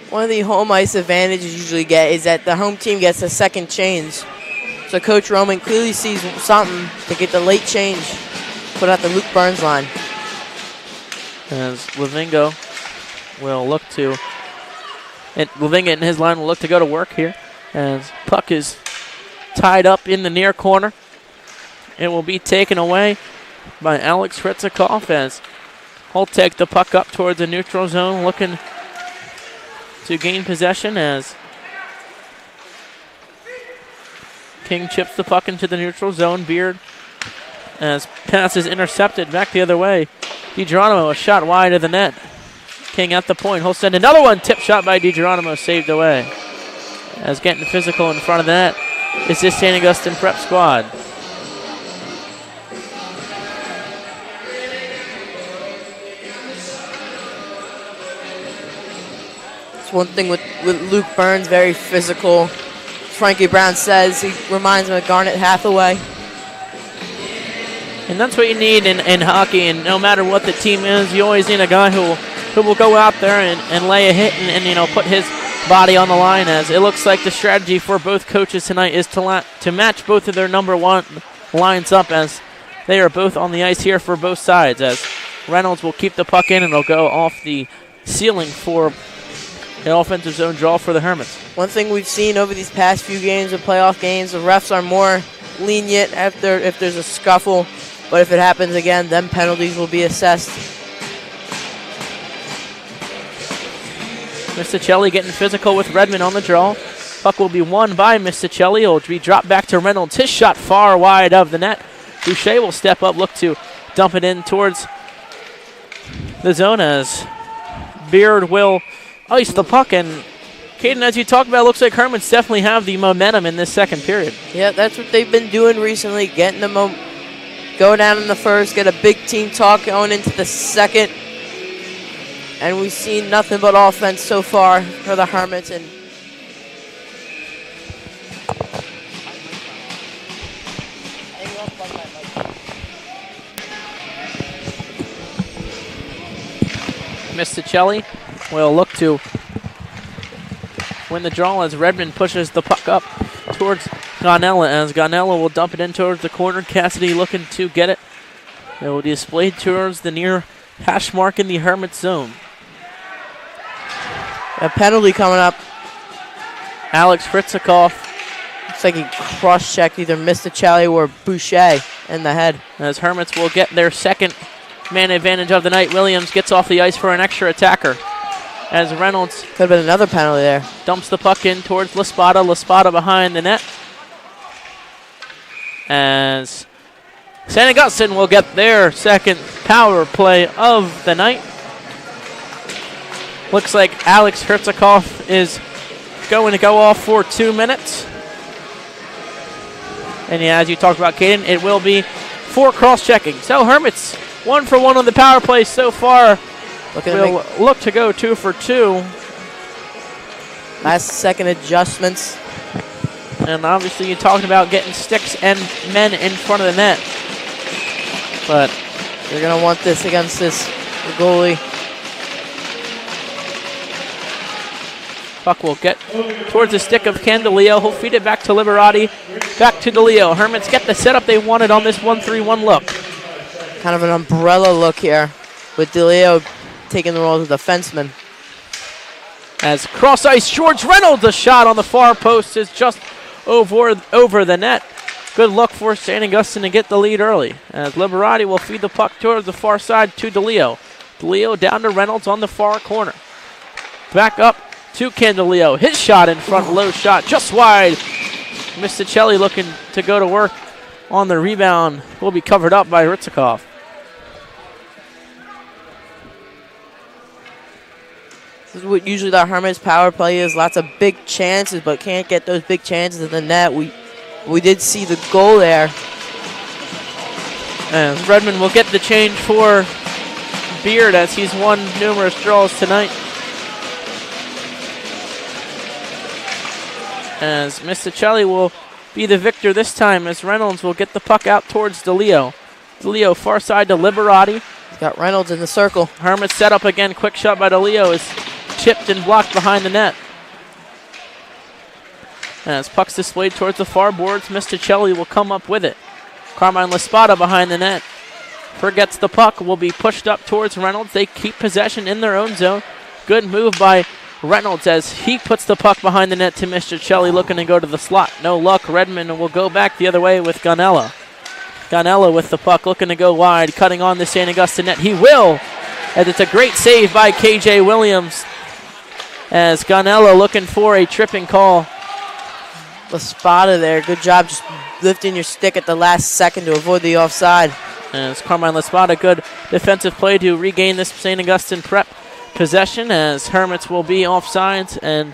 One of the home ice advantages you usually get is that the home team gets a second change. So Coach Roman clearly sees something to get the late change put out the Luke Burns line. As Lavingo will look to, and Lavinga and his line will look to go to work here, as puck is tied up in the near corner. It will be taken away by Alex Hertzikoff, as he'll take the puck up towards the neutral zone, looking to gain possession, as King chips the puck into the neutral zone. Beard, as pass is intercepted back the other way. DiGeronimo, a shot wide of the net. King at the point. He'll send another one. Tip shot by DiGeronimo, saved away. As getting physical in front of the net is this St. Augustine prep squad. It's one thing with Luke Burns, very physical. Frankie Brown says he reminds him of Garnet Hathaway. And that's what you need in hockey, and no matter what the team is, you always need a guy who will go out there and lay a hit and put his body on the line, as it looks like the strategy for both coaches tonight is to match both of their number one lines up, as they are both on the ice here for both sides, as Reynolds will keep the puck in and it'll go off the ceiling for an offensive zone draw for the Hermits. One thing we've seen over these past few games of playoff games, the refs are more lenient if there's a scuffle. But if it happens again, then penalties will be assessed. Misticelli getting physical with Redmond on the draw. Puck will be won by Misticelli. It'll be dropped back to Reynolds. His shot far wide of the net. Boucher will step up, look to dump it in towards the zone, as Beard will ice the puck. And Caden, as you talked about, it looks like Hermits definitely have the momentum in this second period. Yeah, that's what they've been doing recently, getting the go down in the first, get a big team talk going into the second. And we've seen nothing but offense so far for the Hermits. And Misticelli will look to win the draw as Redmond pushes the puck up towards Gonella, as Gonella will dump it in towards the corner. Cassidy looking to get it. It will be displayed towards the near hash mark in the Hermit zone. a penalty coming up. Alex Fritzikoff, Looks like he cross-checked either Misticelli or Boucher in the head. as Hermits will get their second man advantage of the night. Williams gets off the ice for an extra attacker, as Reynolds Could have been another penalty there. dumps the puck in towards Laspada. Laspada behind the net, as St. Augustine will get their second power play of the night. Looks like Alex Hertzikoff is going to go off for 2 minutes. And yeah, as you talked about, Caden, it will be for cross-checking. So Hermits 1 for 1 on the power play so far. Will look to go 2 for 2. Last second adjustments. And obviously you're talking about getting sticks and men in front of the net. But You're going to want this against the goalie. puck will get towards the stick of Candelio. He'll feed it back to Liberati. Back to DeLeo. Hermits get the setup they wanted on this 1-3-1 look. Kind of an umbrella look here with DeLeo taking the role as a defenseman. As cross ice, George Reynolds, a shot on the far post is just over the net. Good luck for St. Augustine to get the lead early, as Liberati will feed the puck towards the far side to DeLeo. DeLeo down to Reynolds on the far corner. Back up to Candelio. His shot in front, low shot, just wide. Misticelli looking to go to work on the rebound. Will be covered up by Ritzikoff. This is what usually the Hermits power play is. Lots of big chances, but can't get those big chances in the net. We did see the goal there. And Redmond will get the change for Beard, as he's won numerous draws tonight. As Misticelli will be the victor this time, as Reynolds will get the puck out towards DeLeo. DeLeo far side to Liberati. He's got Reynolds in the circle. Hermits set up again. Quick shot by DeLeo is chipped and blocked behind the net. As puck's displayed towards the far boards, Misticelli will come up with it. Carmine Laspada behind the net. Forgets the puck, will be pushed up towards Reynolds. They keep possession in their own zone. Good move by Reynolds as he puts the puck behind the net to Misticelli, looking to go to the slot. No luck. Redmond will go back the other way with Gonella. Gonella with the puck, looking to go wide, cutting on the St. Augustine net. He will, as it's a great save by KJ Williams, as Gonella looking for a tripping call. Laspada there. Good job just lifting your stick at the last second to avoid the offside. As Carmine Laspada, good defensive play to regain this St. Augustine prep possession, as Hermits will be offsides, and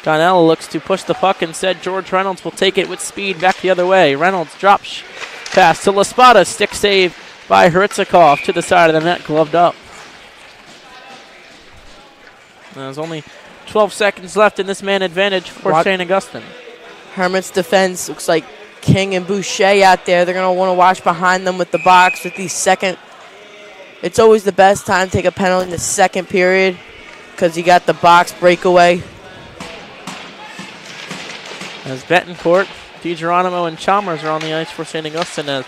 Gonella looks to push the puck. Instead, George Reynolds will take it with speed back the other way. Reynolds drops pass to Laspada. Stick save by Hritzikoff to the side of the net, gloved up. There's only 12 seconds left in this man advantage for St. Augustine. Hermits defense looks like King and Boucher out there. They're going to want to watch behind them with the box with these second. It's always the best time to take a penalty in the second period because you got the box breakaway. As Betancourt, DiGeronimo, and Chalmers are on the ice for St. Augustine, as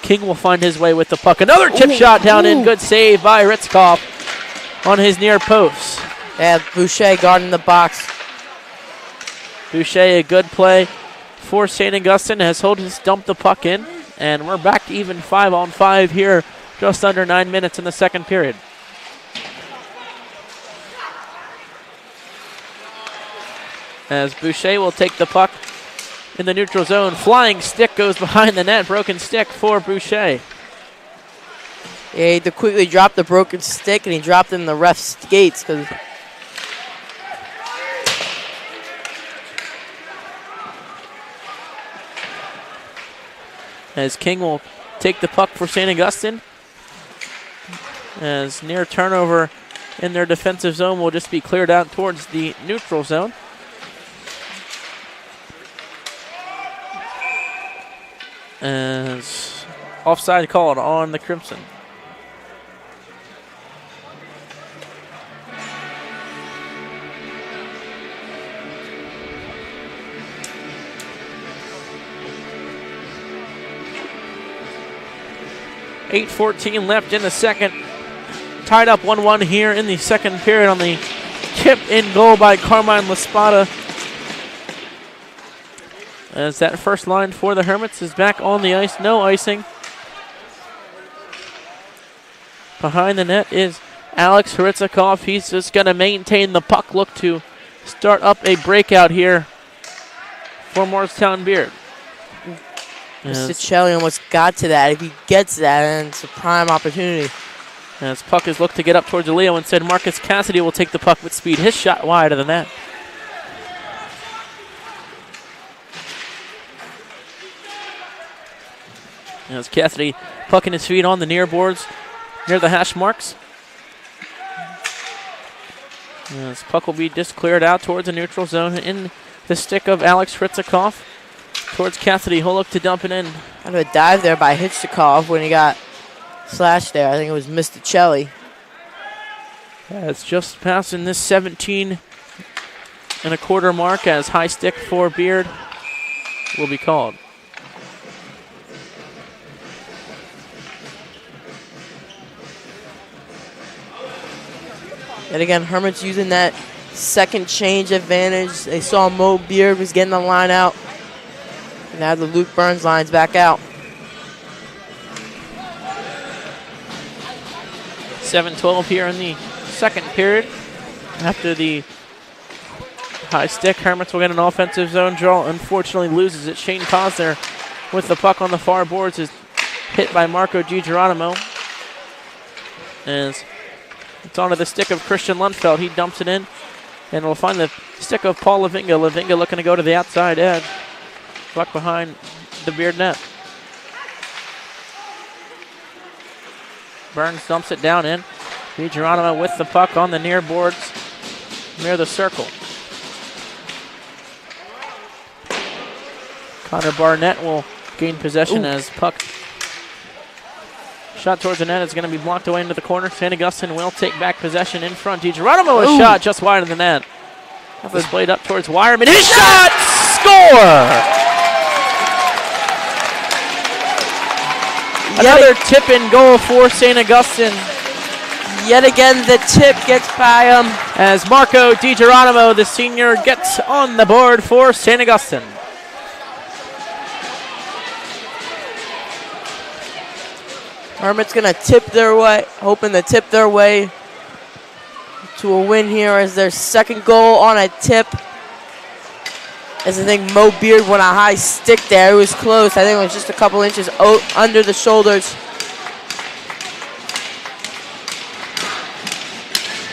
King will find his way with the puck. Another tip shot down in. Good save by Ritzkoff on his near post. Yeah, Boucher guarding the box. Boucher, a good play for St. Augustine, as Holden dumped the puck in. And we're back to even 5-on-5 here, just under 9 minutes in the second period. As Boucher will take the puck in the neutral zone. Flying stick goes behind the net. Broken stick for Boucher. Yeah, he had to quickly drop the broken stick, and he dropped it in the ref's skates because as King will take the puck for St. Augustine. As near turnover in their defensive zone will just be cleared out towards the neutral zone. As offside called on the Crimson. .8:14 left in the second. Tied up 1-1 here in the second period on the tip in goal by Carmine Laspada. As that first line for the Hermits is back on the ice, no icing. Behind the net is Alex Hritzikov. He's just going to maintain the puck, look to start up a breakout here for Morristown-Beard. Mr. Shelley almost got to that. If he gets that, then it's a prime opportunity. As puck is looked to get up towards the Leo, instead Marcus Cassidy will take the puck with speed. His shot wide of the net. As Cassidy pucking his feet on the near boards near the hash marks. As puck will be just cleared out towards the neutral zone in the stick of Alex Hritzikov. Towards Cassidy, he'll look to dump it in. Kind of a dive there by Hitchcock when he got slashed there. I think it was Mr. Chelly. It's just passing this 17.25 mark as high stick for Beard will be called. And again, Hermits using that second change advantage. They saw Mo Beard was getting the line out. And now the Luke Burns line's back out. 7:12 here in the second period. After the high stick, Hermits will get an offensive zone draw. Unfortunately loses it. Shane Posner with the puck on the far boards is hit by Marco DiGeronimo. As it's onto the stick of Christian Lundfeld. He dumps it in. And we'll find the stick of Paul Lavinga. Lavinga looking to go to the outside edge. Puck behind the Beard net. Burns dumps it down in. DiGeronimo with the puck on the near boards near the circle. Connor Barnett will gain possession as puck shot towards the net is going to be blocked away into the corner. St. Augustine will take back possession in front. DiGeronimo a shot just wide of the net. That was played up towards Wireman. His shot! Score! Another tip in goal for St. Augustine. Yet again, the tip gets by him. As Marco DiGeronimo, the senior, gets on the board for St. Augustine. Hermits going to tip their way, hoping to tip their way to a win here as their second goal on a tip. As I think Mo Beard went a high stick there. It was close. I think it was just a couple inches under the shoulders.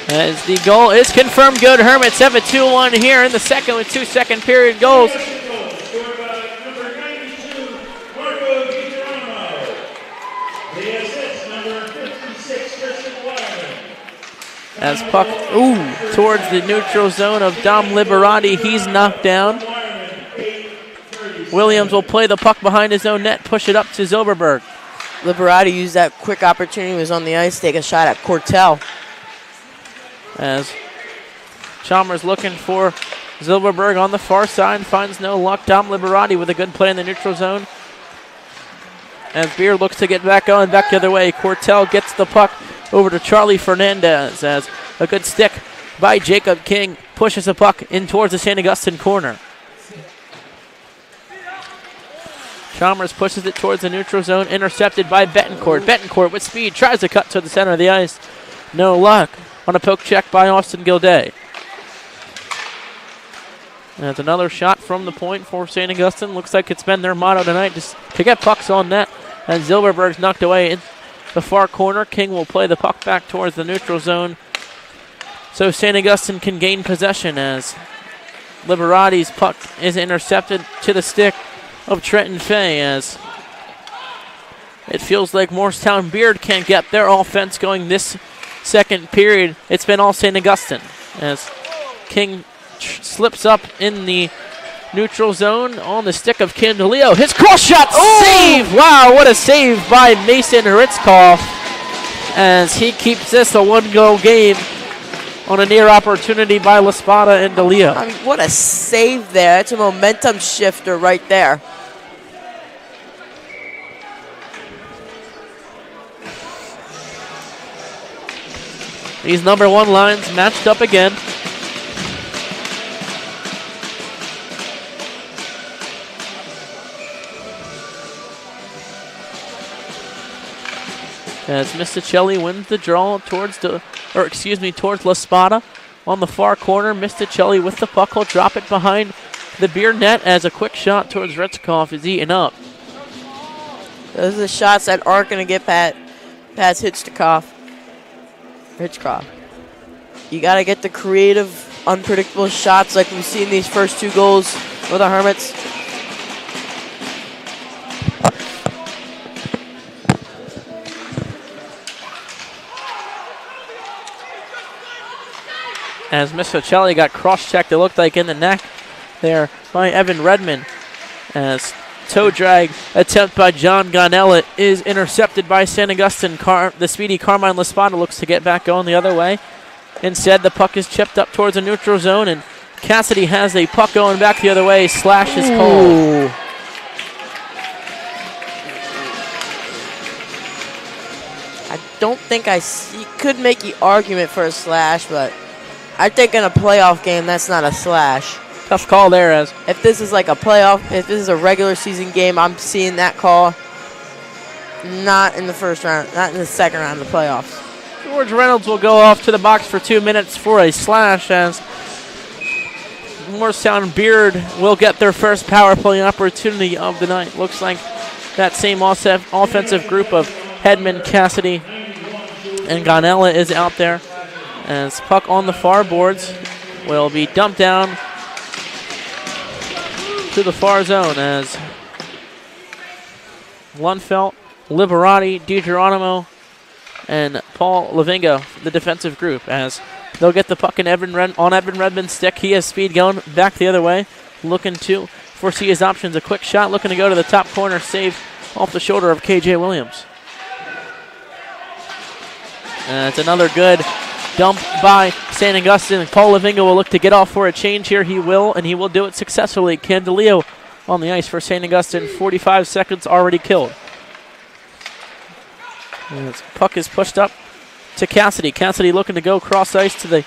As the goal is confirmed good. Hermits have a 2-1 here in the second with 2 second period goals. As puck towards the neutral zone of Dom Liberati. He's knocked down. Williams will play the puck behind his own net, push it up to Zilberberg. Liberati used that quick opportunity, was on the ice, take a shot at Cortell. As Chalmers looking for Zilberberg on the far side, finds no luck. Dom Liberati with a good play in the neutral zone. As Beard looks to get back on, back the other way. Cortell gets the puck over to Charlie Fernandez as a good stick by Jacob King pushes the puck in towards the St. Augustine corner. Chalmers pushes it towards the neutral zone, intercepted by Betancourt. Betancourt with speed tries to cut to the center of the ice. No luck on a poke check by Austin Gilday. That's another shot from the point for St. Augustine. Looks like it's been their motto tonight, just to get pucks on net. And Zilberberg's knocked away in the far corner. King will play the puck back towards the neutral zone, so St. Augustine can gain possession as Liberati's puck is intercepted to the stick of Trenton Fay as it feels like Morristown-Beard can't get their offense going this second period. It's been all St. Augustine as King slips up in the neutral zone on the stick of Candelio. His cross shot save! Wow, what a save by Mason Ritzkoff as he keeps this a one-goal game on a near opportunity by La Spada and DeLeo. I mean, what a save there. That's a momentum shifter right there. These number one lines matched up again. As Misticelli wins the draw towards towards La Spada on the far corner. Misticelli with the puck will drop it behind the Beard net as a quick shot towards Ritzkoff is eaten up. Those are the shots that aren't going to get past Hitchcock. You got to get the creative, unpredictable shots like we've seen these first two goals for the Hermits. As Misticelli got cross-checked, it looked like in the neck there by Evan Redmond. As toe drag attempt by John Gonella is intercepted by St. Augustine. The speedy Carmine La Spada looks to get back going the other way. Instead, the puck is chipped up towards the neutral zone, and Cassidy has a puck going back the other way. Slash is called. I don't think you could make the argument for a slash, but I think in a playoff game, that's not a slash. Tough call there, as if this is like a playoff, if this is a regular season game, I'm seeing that call. Not in the first round, not in the second round of the playoffs. George Reynolds will go off to the box for 2 minutes for a slash, as Morristown-Beard will get their first power play opportunity of the night. Looks like that same offensive group of Hedman, Cassidy, and Gonella is out there. As puck on the far boards will be dumped down to the far zone as Lundfelt, Liberati, DiGeronimo, and Paul Lavinga, the defensive group, as they'll get the puck on Evan Redmond's stick. He has speed going back the other way, looking to foresee his options. A quick shot, looking to go to the top corner, save off the shoulder of KJ Williams. And it's another good dump by St. Augustine. Paul Lavinga will look to get off for a change here. He will, and he will do it successfully. Candelio on the ice for St. Augustine. 45 seconds already killed. And this puck is pushed up to Cassidy. Cassidy looking to go cross ice to the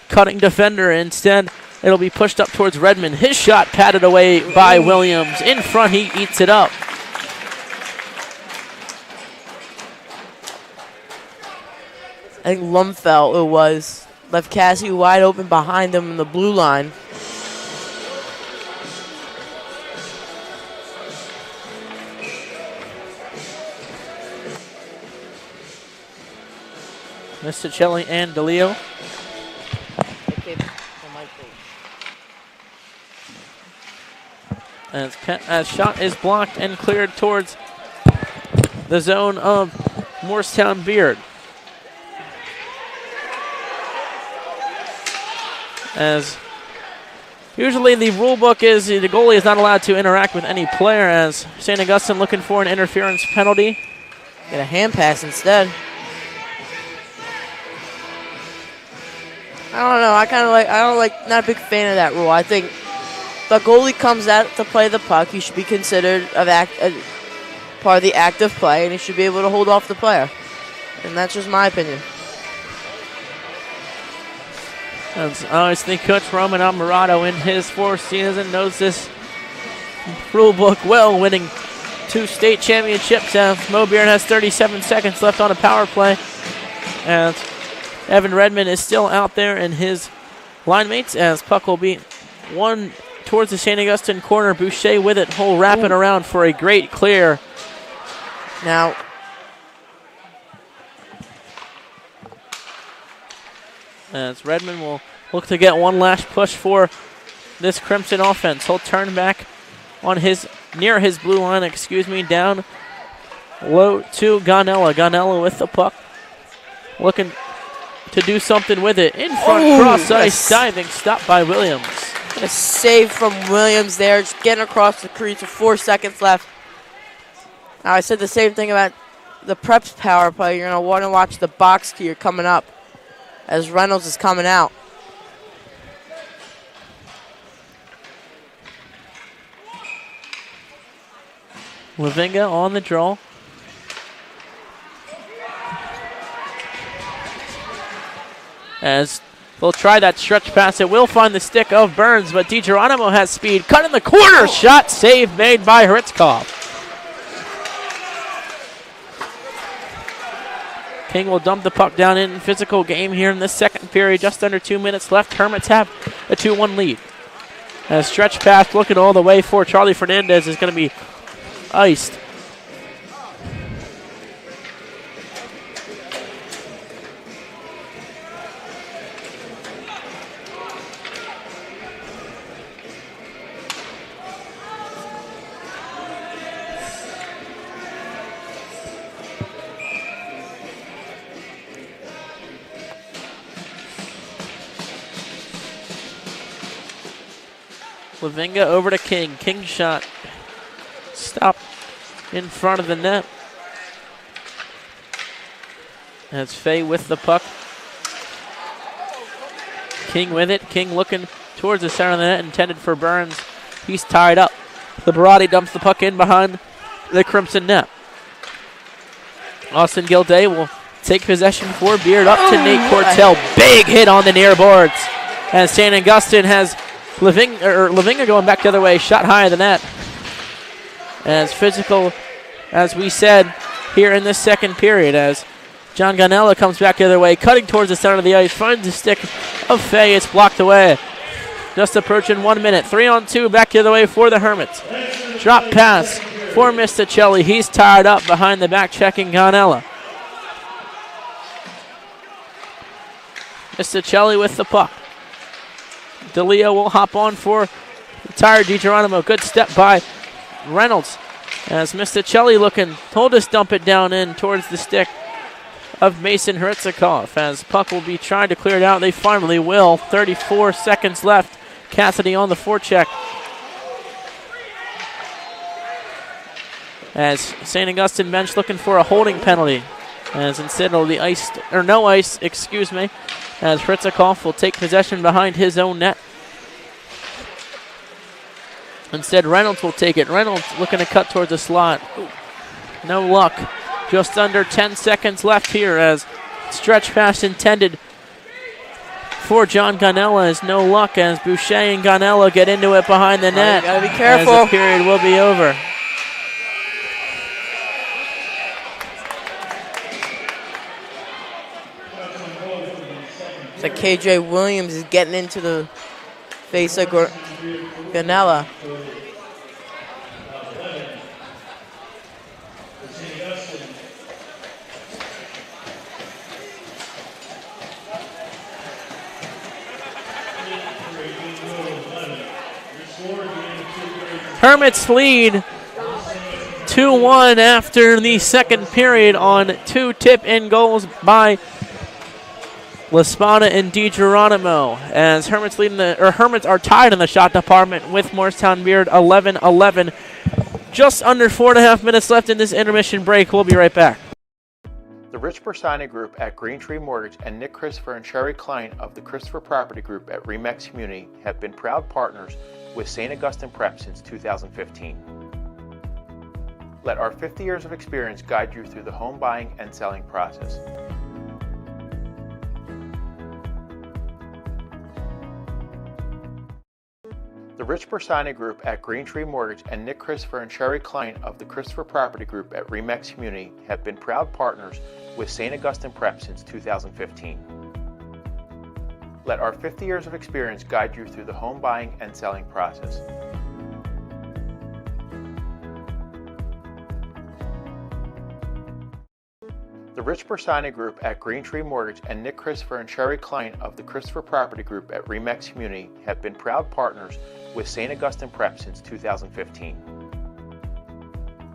cutting defender. Instead, it'll be pushed up towards Redmond. His shot patted away by Williams. In front, he eats it up. I think Lumfeld it was. Left Cassidy wide open behind him in the blue line. Misticelli and DeLeo. As shot is blocked and cleared towards the zone of Morristown-Beard. As usually the rule book is the goalie is not allowed to interact with any player, as St. Augustine looking for an interference penalty. Get a hand pass instead. I don't know. Not a big fan of that rule. I think if the goalie comes out to play the puck, he should be considered part of the active play, and he should be able to hold off the player. And that's just my opinion. I always think Coach Roman Almirado in his fourth season knows this rule book well, winning 2 state championships. Mo-Beard has 37 seconds left on a power play. And Evan Redmond is still out there in his line mates, as puck will be one towards the St. Augustine corner. Boucher with it, whole wrapping around for a great clear. Now, as Redmond will look to get one last push for this Crimson offense. He'll turn back on his near his blue line, down low to Gonella. Gonella with the puck, looking to do something with it. In front, cross ice, diving, stopped by Williams. A save from Williams there, just getting across the crease with 4 seconds left. Now, I said the same thing about the Preps power play. You're going to want to watch the box here coming up as Reynolds is coming out. Lavinga on the draw. As they'll try that stretch pass, it will find the stick of Burns, but DiGeronimo has speed. Cut in the corner, shot, save made by Hritzkov. King will dump the puck down in physical game here in the second period. Just under 2 minutes left. Hermits have a 2-1 lead. A stretch pass looking all the way for Charlie Fernandez is going to be iced. Lavinga over to King. King shot. Stop in front of the net. That's Fay with the puck. King with it. King looking towards the center of the net, intended for Burns. He's tied up. Liberati dumps the puck in behind the Crimson net. Austin Gilday will take possession for Beard. Up to Nate Cortell. Big hit on the near boards. As St. Augustine has Lavinga going back the other way, shot high of the net. As physical, as we said, here in this second period, as John Gonella comes back the other way, cutting towards the center of the ice, finds the stick of Fay. It's blocked away. Just approaching 1 minute. 3-on-2 back the other way for the Hermits. Drop pass for Misticelli. He's tied up behind the back, checking Gonella. Misticelli with the puck. DeLeo will hop on for the tired DiGeronimo. Good step by Reynolds. As Misticelli looking, told us dump it down in towards the stick of Mason Hritzkov. As puck will be trying to clear it out. They finally will. 34 seconds left. Cassidy on the forecheck. As St. Augustine bench looking for a holding penalty. As instead of the ice, or no ice, excuse me. As Hritzkov will take possession behind his own net. Instead, Reynolds will take it. Reynolds looking to cut towards the slot. Ooh, no luck. Just under 10 seconds left here as stretch pass intended for John Gonella is no luck as Boucher and Gonella get into it behind the net. Gotta be careful. As the period will be over. So KJ Williams is getting into the face of Gonella. Hermits lead 2-1 after the second period on 2 tip-in goals by Laspada and DiGeronimo. As Hermits Hermits are tied in the shot department with Morristown-Beard 11-11. Just under 4.5 minutes left in this intermission break. We'll be right back. The Rich Bersani Group at Green Tree Mortgage and Nick Christopher and Sherry Klein of the Christopher Property Group at Remax Community have been proud partners with St. Augustine Prep since 2015. Let our 50 years of experience guide you through the home buying and selling process. The Rich Bersani Group at Green Tree Mortgage and Nick Christopher and Sherry Klein of the Christopher Property Group at Remax Community have been proud partners with St. Augustine Prep since 2015. Let our 50 years of experience guide you through the home buying and selling process. The Rich Bersani Group at Green Tree Mortgage and Nick Christopher and Sherry Klein of the Christopher Property Group at Remax Community have been proud partners with St. Augustine Prep since 2015.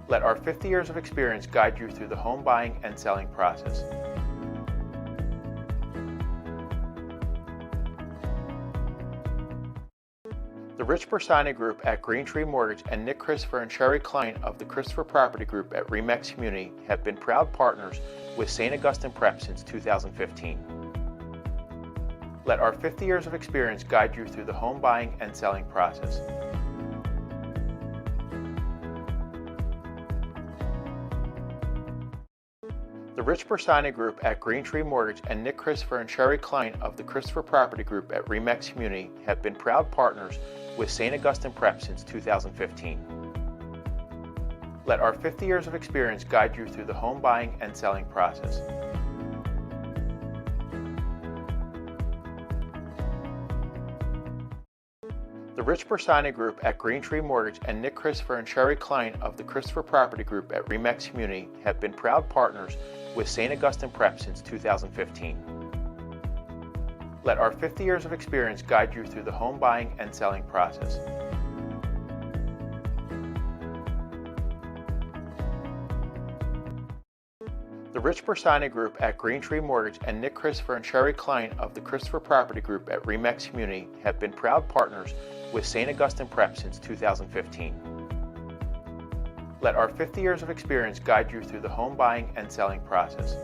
Let our 50 years of experience guide you through the home buying and selling process. The Rich Bersani Group at Green Tree Mortgage and Nick Christopher and Sherry Klein of the Christopher Property Group at Remax Community have been proud partners with St. Augustine Prep since 2015. Let our 50 years of experience guide you through the home buying and selling process. The Rich Bersani Group at Green Tree Mortgage and Nick Christopher and Sherry Klein of the Christopher Property Group at Remax Community have been proud partners with St. Augustine Prep since 2015. Let our 50 years of experience guide you through the home buying and selling process. The Rich Bersani Group at Green Tree Mortgage and Nick Christopher and Sherry Klein of the Christopher Property Group at Remax Community have been proud partners with St. Augustine Prep since 2015. Let our 50 years of experience guide you through the home buying and selling process. The Rich Bersani Group at Green Tree Mortgage and Nick Christopher and Sherry Klein of the Christopher Property Group at Remax Community have been proud partners with St. Augustine Prep since 2015. Let our 50 years of experience guide you through the home buying and selling process.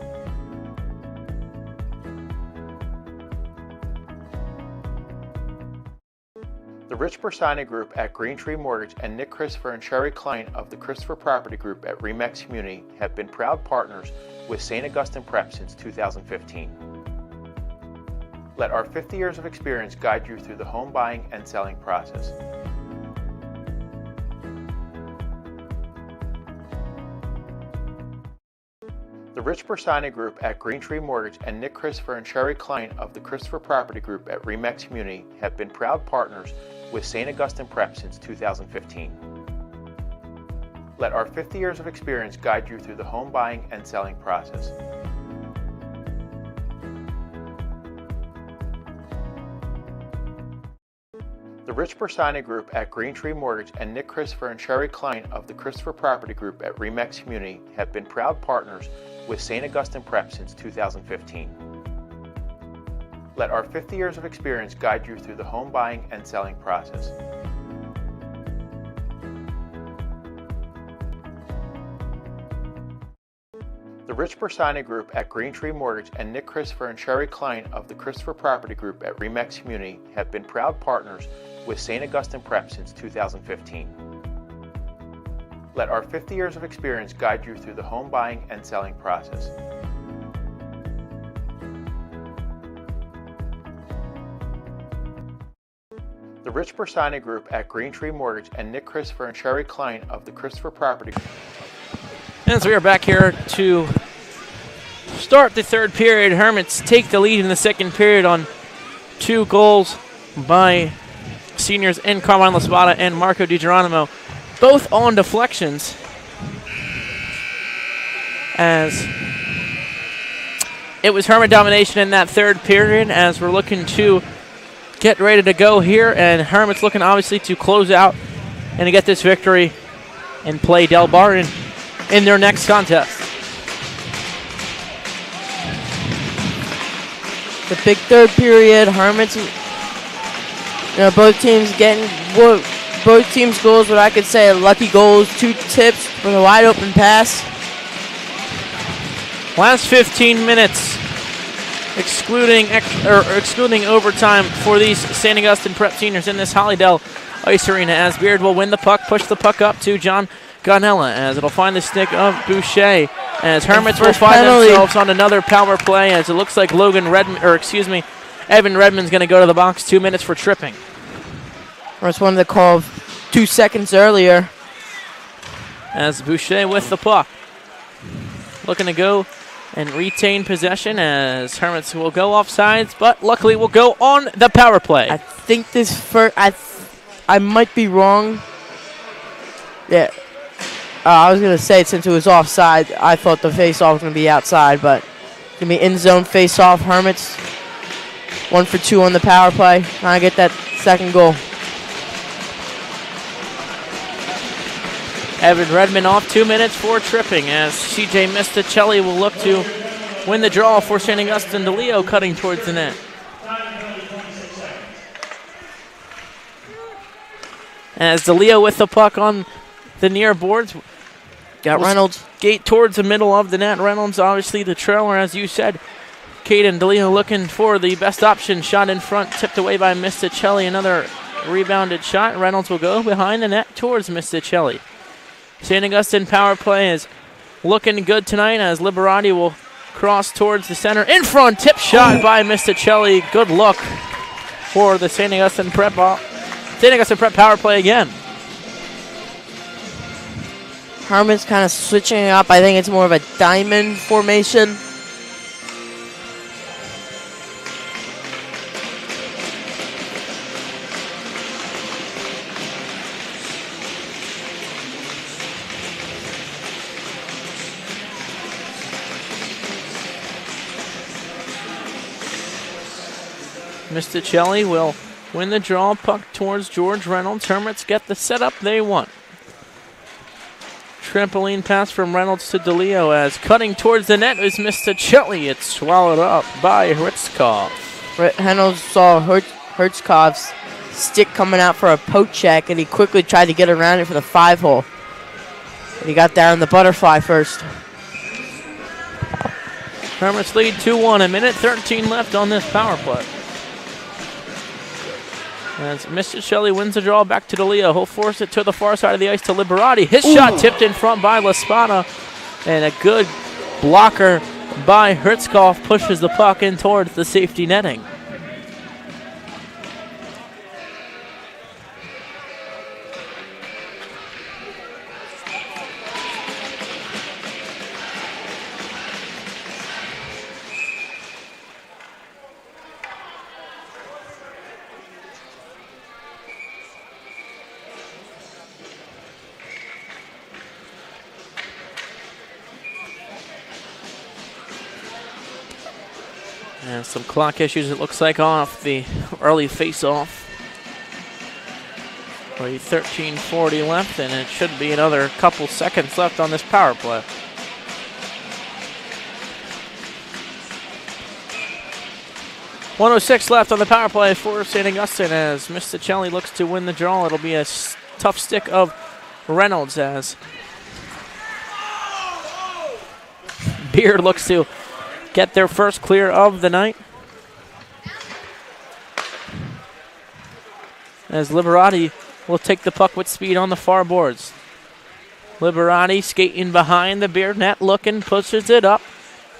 The Rich Bersani Group at Green Tree Mortgage and Nick Christopher and Sherry Klein of the Christopher Property Group at Remax Community have been proud partners with St. Augustine Prep since 2015. Let our 50 years of experience guide you through the home buying and selling process. The Rich Bersani Group at Green Tree Mortgage and Nick Christopher and Sherry Klein of the Christopher Property Group at Remax Community have been proud partners with St. Augustine Prep since 2015. Let our 50 years of experience guide you through the home buying and selling process. The Rich Bersani Group at Green Tree Mortgage and Nick Christopher and Sherry Klein of the Christopher Property Group at Remax Community have been proud partners with St. Augustine Prep since 2015. Let our 50 years of experience guide you through the home buying and selling process. The Rich Bersani Group at Green Tree Mortgage and Nick Christopher and Sherry Klein of the Christopher Property Group at Remax Community have been proud partners with St. Augustine Prep since 2015. Let our 50 years of experience guide you through the home buying and selling process. The Rich Bersani Group at Green Tree Mortgage and Nick Christopher and Sherry Klein of the Christopher Property Group. And so we are back here to start the third period. Hermits take the lead in the second period on 2 goals by seniors in Carmine Laspada and Marco DiGeronimo, both on deflections, as it was Hermit domination in that third period, as we're looking to get ready to go here, and Hermit's looking obviously to close out and to get this victory and play Del Bar in their next contest. The big third period, Hermits, both teams getting both teams' goals, what I could say are lucky goals, 2 tips for the wide open pass. Last 15 minutes, excluding overtime for these St. Augustine Prep seniors in this Hollydale Ice Arena, as Beard will win the puck, push the puck up to John Gonella, as it'll find the stick of Boucher, as Hermits will find themselves on another power play, as it looks like Evan Redmond's going to go to the box. 2 minutes for tripping. That's one of the call 2 seconds earlier. As Boucher with the puck, looking to go and retain possession, as Hermits will go offsides, but luckily will go on the power play. I think this first, I might be wrong. Yeah. I was going to say, since it was offside, I thought the face-off was going to be outside, but it's going to be in-zone face-off. Hermits, 1 for 2 on the power play. Trying to get that second goal. Evan Redmond off 2 minutes for tripping as CJ Misticelli will look to win the draw for St. Augustine. DeLeo cutting towards the net. As DeLeo with the puck on the near boards. Got Reynolds. Skate towards the middle of the net. Reynolds obviously the trailer, as you said. Caden DeLeo looking for the best option. Shot in front, tipped away by Misticelli. Another rebounded shot. Reynolds will go behind the net towards Misticelli. St. Augustine power play is looking good tonight as Liberati will cross towards the center. In front, tip shot by Misticelli. Good look for the St. Augustine Prep power play again. Hermits kind of switching up. I think it's more of a diamond formation. Misticelli will win the draw. Puck towards George Reynolds. Hermits get the setup they want. Trampoline pass from Reynolds to DeLeo as cutting towards the net is Misticelli. It's swallowed up by Hritzkov. Reynolds saw Hritzkov's stick coming out for a poke check, and he quickly tried to get around it for the 5-hole. And he got there on the butterfly first. Hermits lead 2-1. A minute 13 left on this power play. As Misticelli wins the draw back to DeLeo. He'll force it to the far side of the ice to Liberati. His shot tipped in front by LaSpada. And a good blocker by Hritzkov pushes the puck in towards the safety netting. And some clock issues, it looks like, off the early face-off. 13:40 left, and it should be another couple seconds left on this power play. .106 left on the power play for St. Augustine as Misticelli looks to win the draw. It'll be a tough stick of Reynolds as Beard looks to get their first clear of the night. As Liberati will take the puck with speed on the far boards. Liberati skating behind the Beard net, looking, pushes it up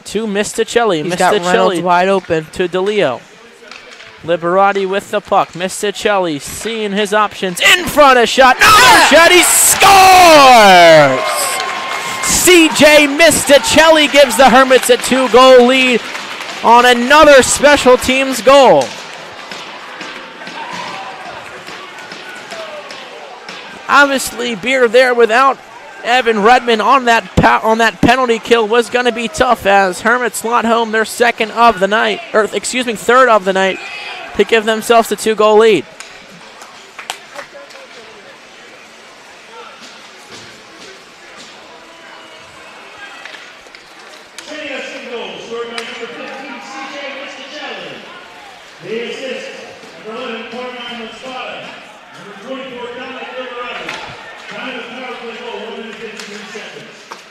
to Misticelli. He's got Reynolds wide open. To DeLeo. Liberati with the puck. Misticelli seeing his options. In front, a shot. Another shot. He scores! CJ Misticelli gives the Hermits a 2-goal lead on another special teams goal. Obviously, Beard there without Evan Redmond on that penalty kill was going to be tough as Hermits slot home their third of the night, to give themselves a 2-goal lead.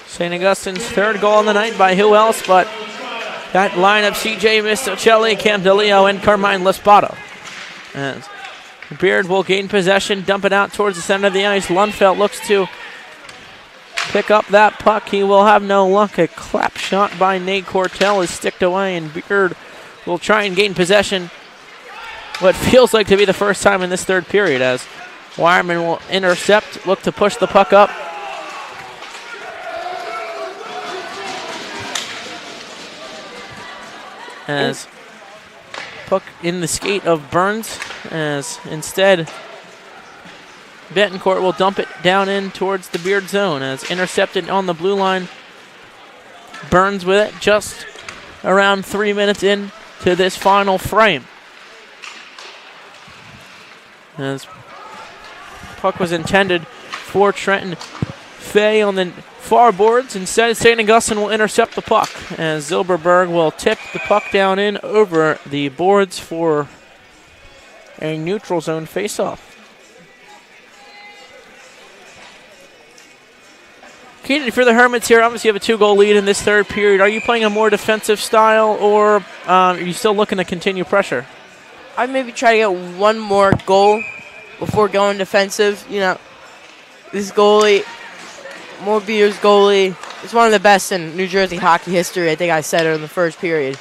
St. Augustine's third goal on the night by who else but that line of CJ Misticelli, Cam DeLeo, and Carmine LaSpada. As Beard will gain possession, dump it out towards the center of the ice. Lundfeldt looks to pick up that puck. He will have no luck. A clap shot by Nate Cortell is sticked away, and Beard will try and gain possession. What feels like to be the first time in this third period as Wireman will intercept, look to push the puck up. As puck in the skate of Burns, as instead Betancourt will dump it down in towards the Beard zone as intercepted on the blue line. Burns with it just around 3 minutes in to this final frame. As puck was intended for Trenton Fay on the far boards. Instead, St. Augustine will intercept the puck as Zilberberg will tip the puck down in over the boards for a neutral zone faceoff. Keenan, for the Hermits here, obviously you have a 2-goal lead in this third period. Are you playing a more defensive style, or are you still looking to continue pressure? I'd maybe try to get one more goal before going defensive. You know, this goalie, Beard's goalie, is one of the best in New Jersey hockey history. I think I said it in the first period.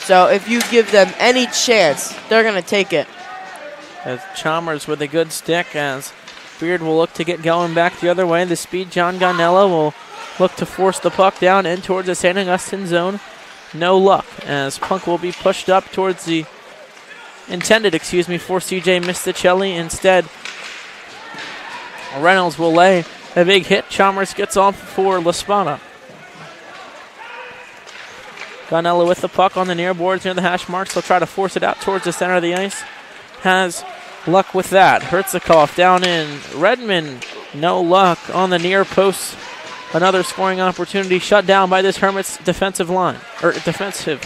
So if you give them any chance, they're going to take it. As Chalmers with a good stick, as Beard will look to get going back the other way. The speed, John Gonella will look to force the puck down in towards the St. Augustine zone. No luck, as puck will be pushed up towards the intended, for C.J. Misticelli. Instead, Reynolds will lay a big hit. Chalmers gets off for LaSpada. Gonella with the puck on the near boards near the hash marks. He'll try to force it out towards the center of the ice. Has luck with that. Hertzikoff down in. Redmond, no luck on the near post. Another scoring opportunity shut down by this Hermits defensive line. Or defensive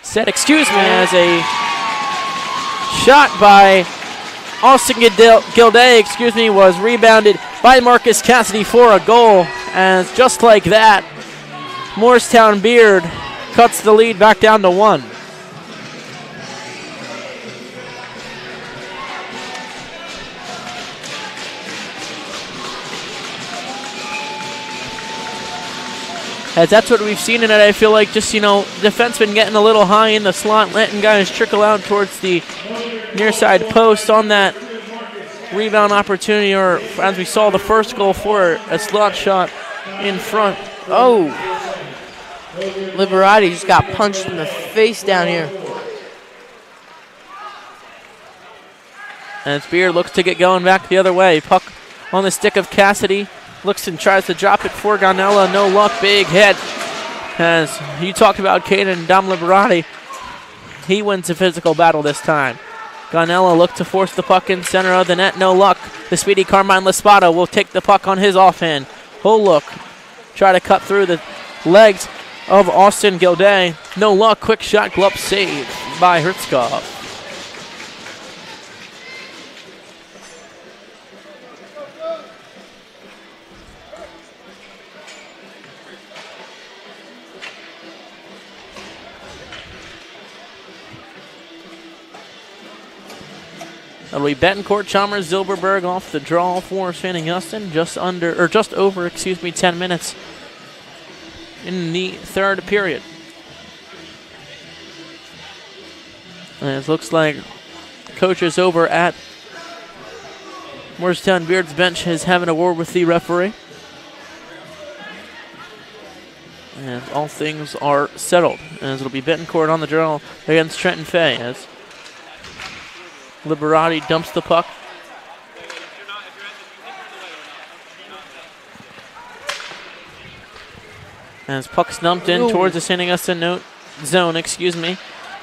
set, as a shot by Austin Gilday, was rebounded by Marcus Cassidy for a goal. And just like that, Morristown-Beard cuts the lead back down to 1. As that's what we've seen in it. I feel like just, defensemen getting a little high in the slot, letting guys trickle out towards the near side post on that rebound opportunity, or as we saw the first goal for a slot shot in front. Oh, Liberati just got punched in the face down here. And Beard looks to get going back the other way. Puck on the stick of Cassidy. Looks and tries to drop it for Gonella. No luck. Big hit. As you talked about Caden Dom Liberati, he wins the physical battle this time. Gonella looked to force the puck in center of the net. No luck. The speedy Carmine LaSpada will take the puck on his offhand. He'll look. Try to cut through the legs of Austin Gilday. No luck. Quick shot. Glove save by Hertzkoff. That'll be Betancourt, Chalmers, Zilberberg off the draw for St. Augustine. Just over 10 minutes in the third period. And it looks like coaches over at Morristown-Beard's bench is having a word with the referee. And all things are settled. As it'll be Betancourt on the draw against Trenton Fay. As Liberati dumps the puck. As puck's dumped in towards the St. Augustine zone,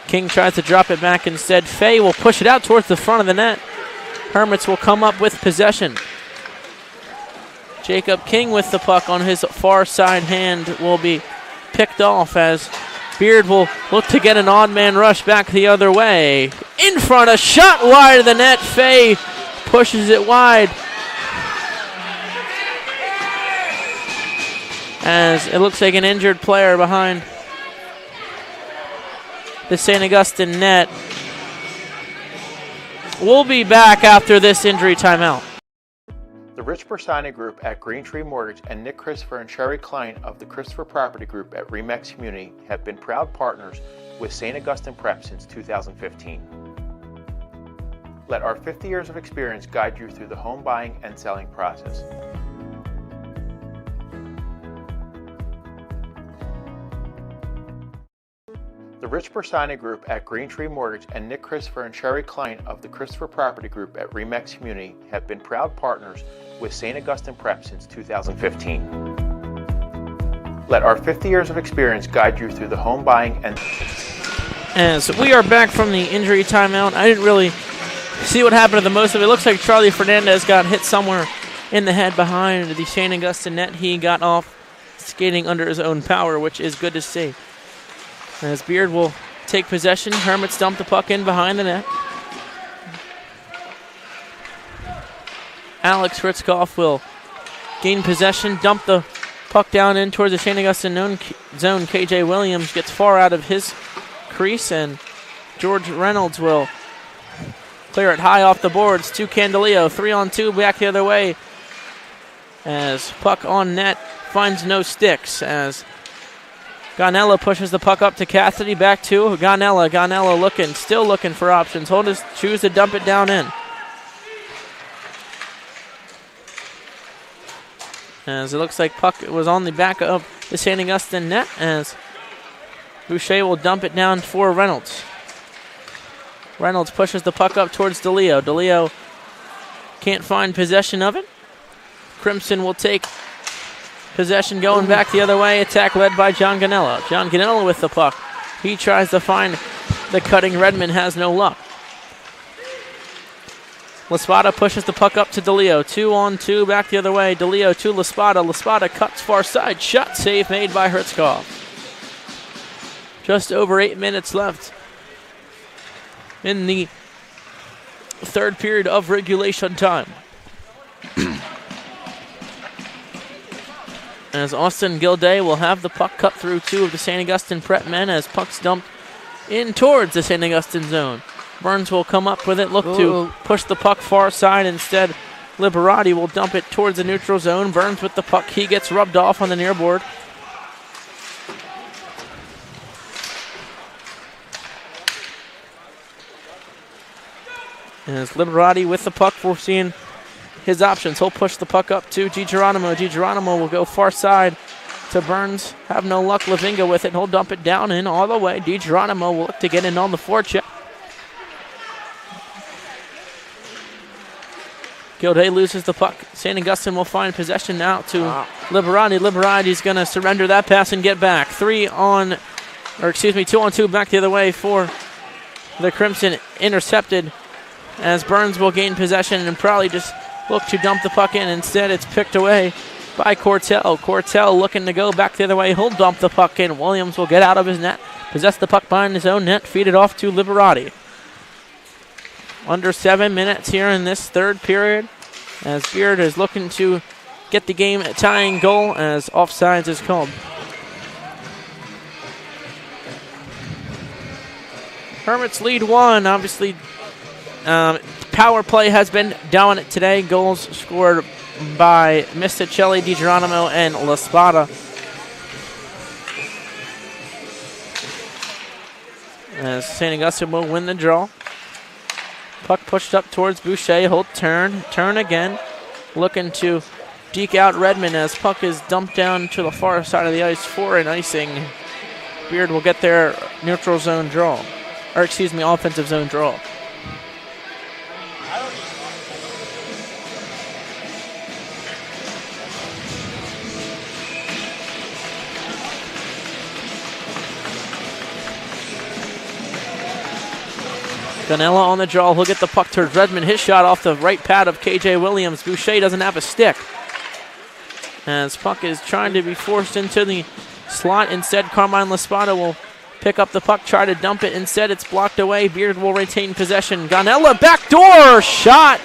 King tries to drop it back instead. Fay will push it out towards the front of the net. Hermits will come up with possession. Jacob King with the puck on his far side hand will be picked off as Beard will look to get an odd man rush back the other way. In front, a shot wide of the net. Fay pushes it wide. As it looks like an injured player behind the St. Augustine net. We'll be back after this injury timeout. The Rich Bersani Group at Green Tree Mortgage and Nick Christopher and Sherry Klein of the Christopher Property Group at Remax Community have been proud partners with St. Augustine Prep since 2015. Let our 50 years of experience guide you through the home buying and selling process. The Rich Bersani Group at Green Tree Mortgage and Nick Christopher and Sherry Klein of the Christopher Property Group at Remax Community have been proud partners with St. Augustine Prep since 2015. Let our 50 years of experience guide you through the home buying and... As we are back from the injury timeout, I didn't really see what happened to the most of it. It looks like Charlie Fernandez got hit somewhere in the head behind the St. Augustine net. He got off skating under his own power, which is good to see. As Beard will take possession, Hermits dump the puck in behind the net. Alex Fritzkoff will gain possession, dump the puck down in towards the St. Augustine zone. KJ Williams gets far out of his crease, and George Reynolds will clear it high off the boards to Candilio. 3-on-2 back the other way. As puck on net finds no sticks. As Ganella pushes the puck up to Cassidy. Back to Ganella. Ganella still looking for options. He'll just choose to dump it down in. As it looks like puck was on the back of the St. Augustine net, as Boucher will dump it down for Reynolds. Reynolds pushes the puck up towards DeLeo. DeLeo can't find possession of it. Crimson will take possession going back the other way. Attack led by John Ganella. John Ganella with the puck. He tries to find the cutting Redmond, has no luck. LaSpada pushes the puck up to DeLeo. 2-on-2 back the other way. DeLeo to LaSpada. LaSpada cuts far side. Shot save made by Hertzkoff. Just over 8 minutes left in the third period of regulation time. As Austin Gilday will have the puck cut through two of the St. Augustine Prep men as puck's dumped in towards the St. Augustine zone. Burns will come up with it, look to push the puck far side. Instead, Liberati will dump it towards the neutral zone. Burns with the puck. He gets rubbed off on the near board. As Liberati with the puck, we're seeing his options. He'll push the puck up to DiGeronimo. DiGeronimo will go far side to Burns. Have no luck. Lavinga with it. He'll dump it down in all the way. DiGeronimo will look to get in on the forecheck. Gilday loses the puck. St. Augustine will find possession now to Liberati. Liberati's going to surrender that pass and get back. 2-on-2 back the other way for the Crimson. Intercepted as Burns will gain possession and probably just look to dump the puck in. Instead, it's picked away by Cortell. Cortell looking to go back the other way. He'll dump the puck in. Williams will get out of his net, possess the puck behind his own net, feed it off to Liberati. Under 7 minutes here in this third period, as Beard is looking to get the game tying goal as offsides is called. Hermits lead 1. Obviously, power play has been dominant today. Goals scored by Misticelli, DiGeronimo, and LaSpada. As St. Augustine will win the draw. Puck pushed up towards Boucher. He'll turn again. Looking to deke out Redmond as puck is dumped down to the far side of the ice for an icing. Beard will get their neutral zone draw. Or excuse me, offensive zone draw. Ganella on the draw. He'll get the puck towards Redmond. His shot off the right pad of KJ Williams. Boucher doesn't have a stick. As puck is trying to be forced into the slot. Instead, Carmine LaSpada will pick up the puck, try to dump it. Instead, it's blocked away. Beard will retain possession. Ganella, backdoor shot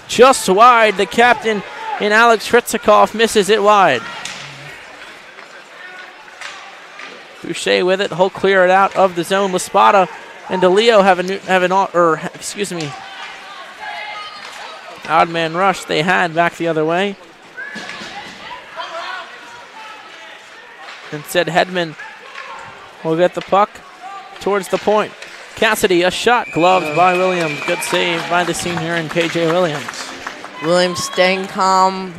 just wide. The captain in Alex Fritzikoff misses it wide. Boucher with it. He'll clear it out of the zone. LaSpada and DeLeo odd man rush they had back the other way. Instead, Hedman will get the puck towards the point. Cassidy, a shot, gloved by Williams. Good save by the senior and KJ Williams. Williams staying calm.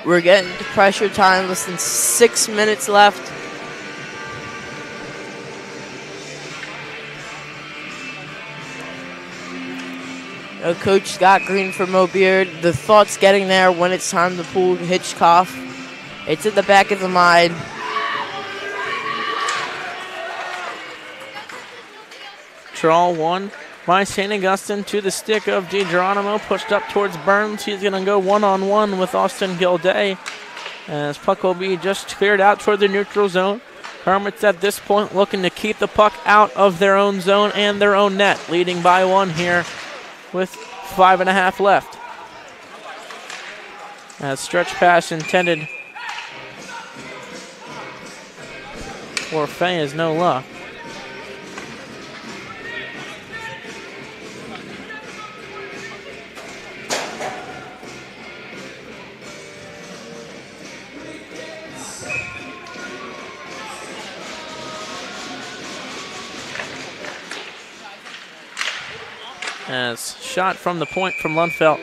We're getting to pressure time, less than 6 minutes left. Coach Scott Green for Mo Beard. The thought's getting there when it's time to pull Hitchcock. It's in the back of the mind. Draw 1 by St. Augustine to the stick of DiGeronimo, pushed up towards Burns. He's going to go one-on-one with Austin Gilday, as puck will be just cleared out toward the neutral zone. Hermits at this point looking to keep the puck out of their own zone and their own net, leading by 1 here with 5.5 left. As stretch pass intended for Fay is no luck. As shot from the point from Lundfeldt.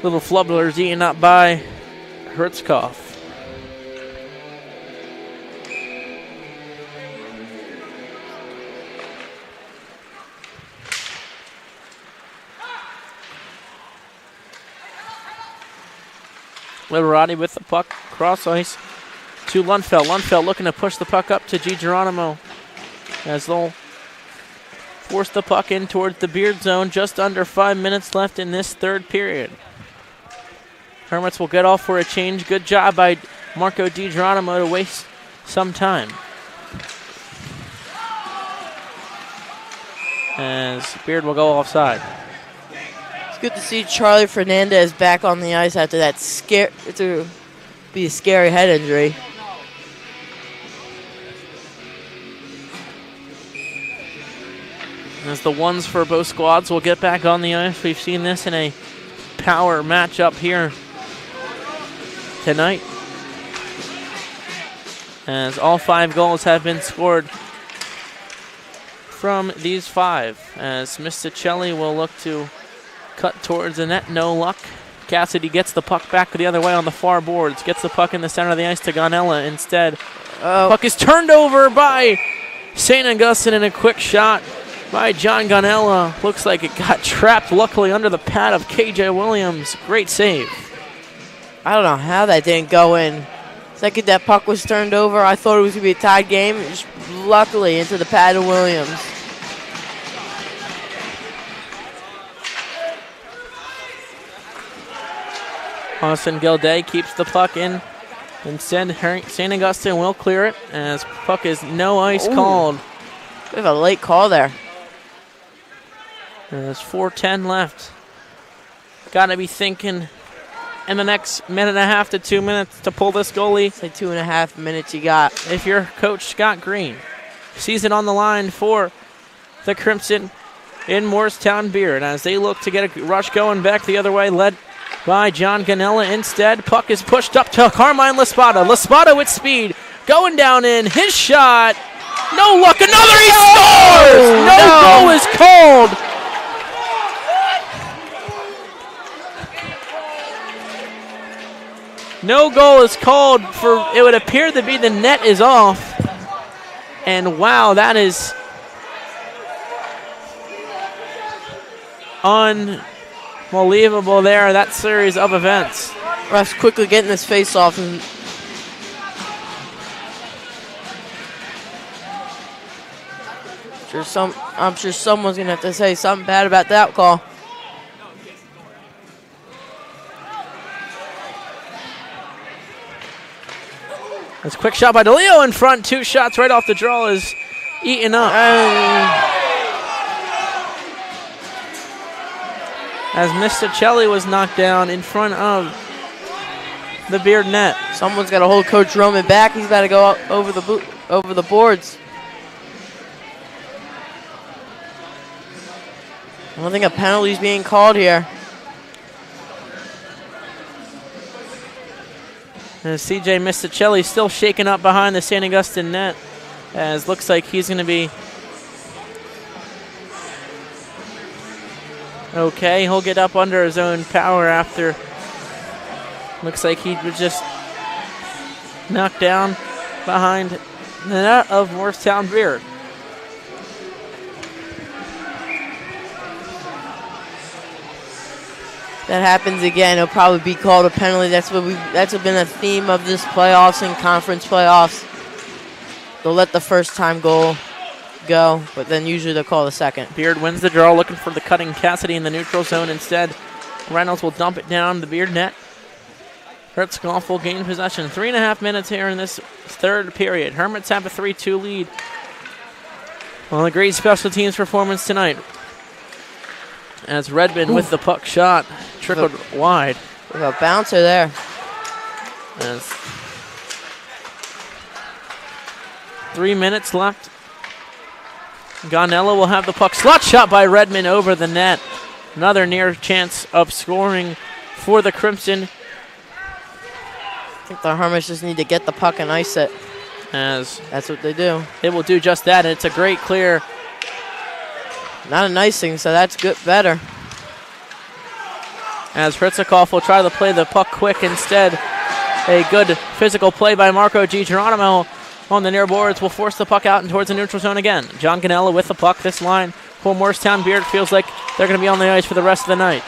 Little flubblers eaten up by Hertzkopf. Liberati with the puck, cross ice to Lundfeldt. Lundfeldt looking to push the puck up to DiGeronimo, as they'll force the puck in towards the Beard zone. Just under 5 minutes left in this third period. Hermits will get off for a change. Good job by Marco DiGeronimo to waste some time. As Beard will go offside. It's good to see Charlie Fernandez back on the ice after that to be a scary head injury. As the ones for both squads will get back on the ice. We've seen this in a power matchup here tonight, as all 5 goals have been scored from these 5. As Misticelli will look to cut towards the net, no luck. Cassidy gets the puck back the other way on the far boards, gets the puck in the center of the ice to Gonella instead. Puck is turned over by St. Augustine in a quick shot by John Gonella. Looks like it got trapped, luckily, under the pad of KJ Williams. Great save. I don't know how that didn't go in. Second that puck was turned over, I thought it was going to be a tied game. Just luckily into the pad of Williams. Austin Gilday keeps the puck in. Instead, St. Augustine will clear it, as puck is no ice called. We have a late call there. There's 4:10 left. Got to be thinking in the next minute and a half to 2 minutes to pull this goalie. Say 2.5 minutes you got. If you're Coach Scott Green. Sees it on the line for the Crimson in Morristown-Beard as they look to get a rush going back the other way, led by John Gonella. Instead, puck is pushed up to Carmine Laspada. Laspada with speed, going down in. His shot. No luck. Another. He scores! No goal is called. No goal is called for, it would appear to be the net is off. And wow, that is unbelievable there, that series of events. Refs quickly getting this face off. And I'm sure someone's going to have to say something bad about that call. It's a quick shot by DeLeo in front. 2 shots right off the draw is eaten up. As Misticelli was knocked down in front of the Beard net. Someone's got to hold Coach Roman back. He's got to go up over the boards. I don't think a penalty is being called here. And CJ Misticelli still shaking up behind the St. Augustine net, as looks like he's going to be okay. He'll get up under his own power after. Looks like he was just knocked down behind the net of Morristown-Beard. That happens again, it'll probably be called a penalty. That's been a theme of this playoffs and conference playoffs. They'll let the first time goal go, but then usually they'll call the second. Beard wins the draw, looking for the cutting Cassidy in the neutral zone. Instead, Reynolds will dump it down the Beard net. Hertzkoff will gain possession. 3.5 minutes here in this third period. Hermits have a 3-2 lead. Well, a great special teams performance tonight. As Redmond with the puck shot trickled wide. With a bouncer there. As 3 minutes left. Gonella will have the puck. Slot shot by Redmond over the net. Another near chance of scoring for the Crimson. I think the Hermits just need to get the puck and ice it. As that's what they do. They will do just that, and it's a great clear. Not an icing, so that's good, better. As Hertzkoff will try to play the puck quick instead. A good physical play by Marco G. Geronimo on the near boards will force the puck out and towards the neutral zone again. John Ganella with the puck. This line for Morristown-Beard feels like they're going to be on the ice for the rest of the night.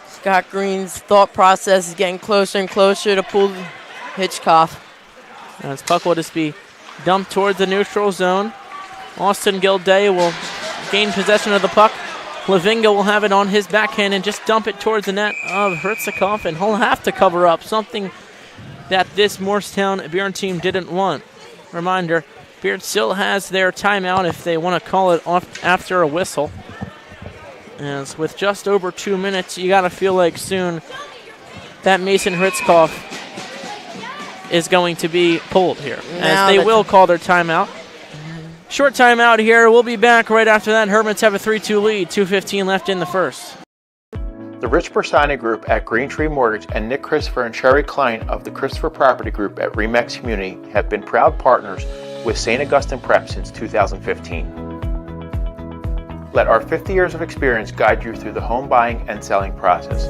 Scott Green's thought process is getting closer and closer to pull Hitchcock. As puck will just be dumped towards the neutral zone. Austin Gilday will gain possession of the puck. Lavinga will have it on his backhand and just dump it towards the net of Hertzkoff, and he'll have to cover up, something that this Morristown-Beard team didn't want. Reminder, Beard still has their timeout if they want to call it off after a whistle. As with just over 2 minutes, you got to feel like soon that Mason Hertzkoff is going to be pulled here, as they will call their timeout. Short timeout here. We'll be back right after that. Hermits have a 3-2 lead. 2:15 left in the first. The Rich Bersani Group at Green Tree Mortgage and Nick Christopher and Sherry Klein of the Christopher Property Group at Remax Community have been proud partners with St. Augustine Prep since 2015. Let our 50 years of experience guide you through the home buying and selling process.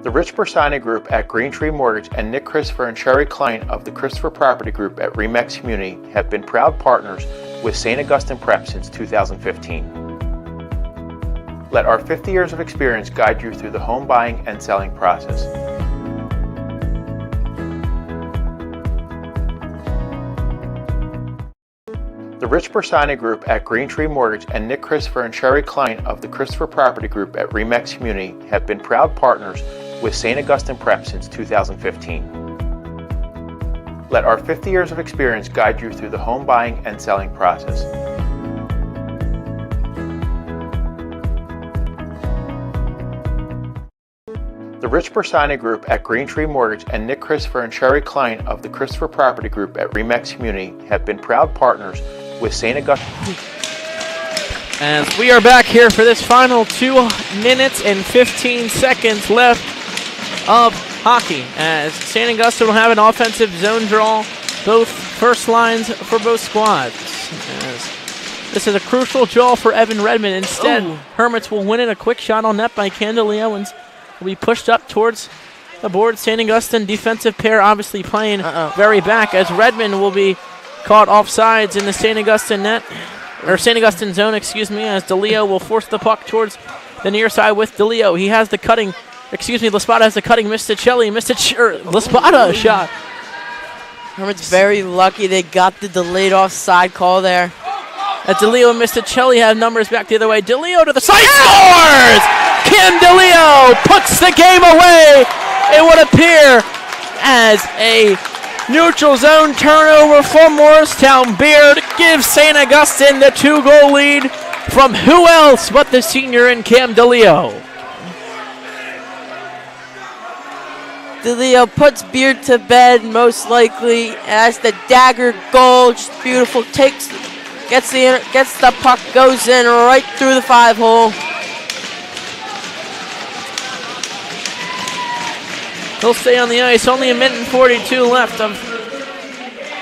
The Rich Bersani Group at Green Tree Mortgage and Nick Christopher and Sherry Klein of the Christopher Property Group at Remax Community have been proud partners with St. Augustine Prep since 2015. Let our 50 years of experience guide you through the home buying and selling process. The Rich Bersani Group at Green Tree Mortgage and Nick Christopher and Sherry Klein of the Christopher Property Group at Remax Community have been proud partners with St. Augustine Prep since 2015. Let our 50 years of experience guide you through the home buying and selling process. The Rich Bersani Group at Green Tree Mortgage and Nick Christopher and Sherry Klein of the Christopher Property Group at Remax Community have been proud partners with St. Augustine. As we are back here for this final 2 minutes and 15 seconds left of hockey, as St. Augustine will have an offensive zone draw, both first lines for both squads. As this is a crucial draw for Evan Redmond. Instead, Hermits will win it. A quick shot on net by Candelia Owens will be pushed up towards the board. St. Augustine defensive pair obviously playing very back, as Redmond will be caught offsides in the St. Augustine net, or St. Augustine zone, excuse me, as DeLeo will force the puck towards the near side with DeLeo. He has the cutting, Laspada has the cutting, Laspada shot. Hermits very lucky they got the delayed offside call there. As DeLeo and Misticelli have numbers back the other way. DeLeo to the side, scores! Kim DeLeo puts the game away. It would appear as a neutral zone turnover for Morristown-Beard gives St. Augustine the 2-goal lead from who else but the senior in Cam DeLeo. DeLeo puts Beard to bed most likely as the dagger goal, just beautiful, gets the puck, goes in right through the 5-hole. He'll stay on the ice. Only 1 minute and 42 left of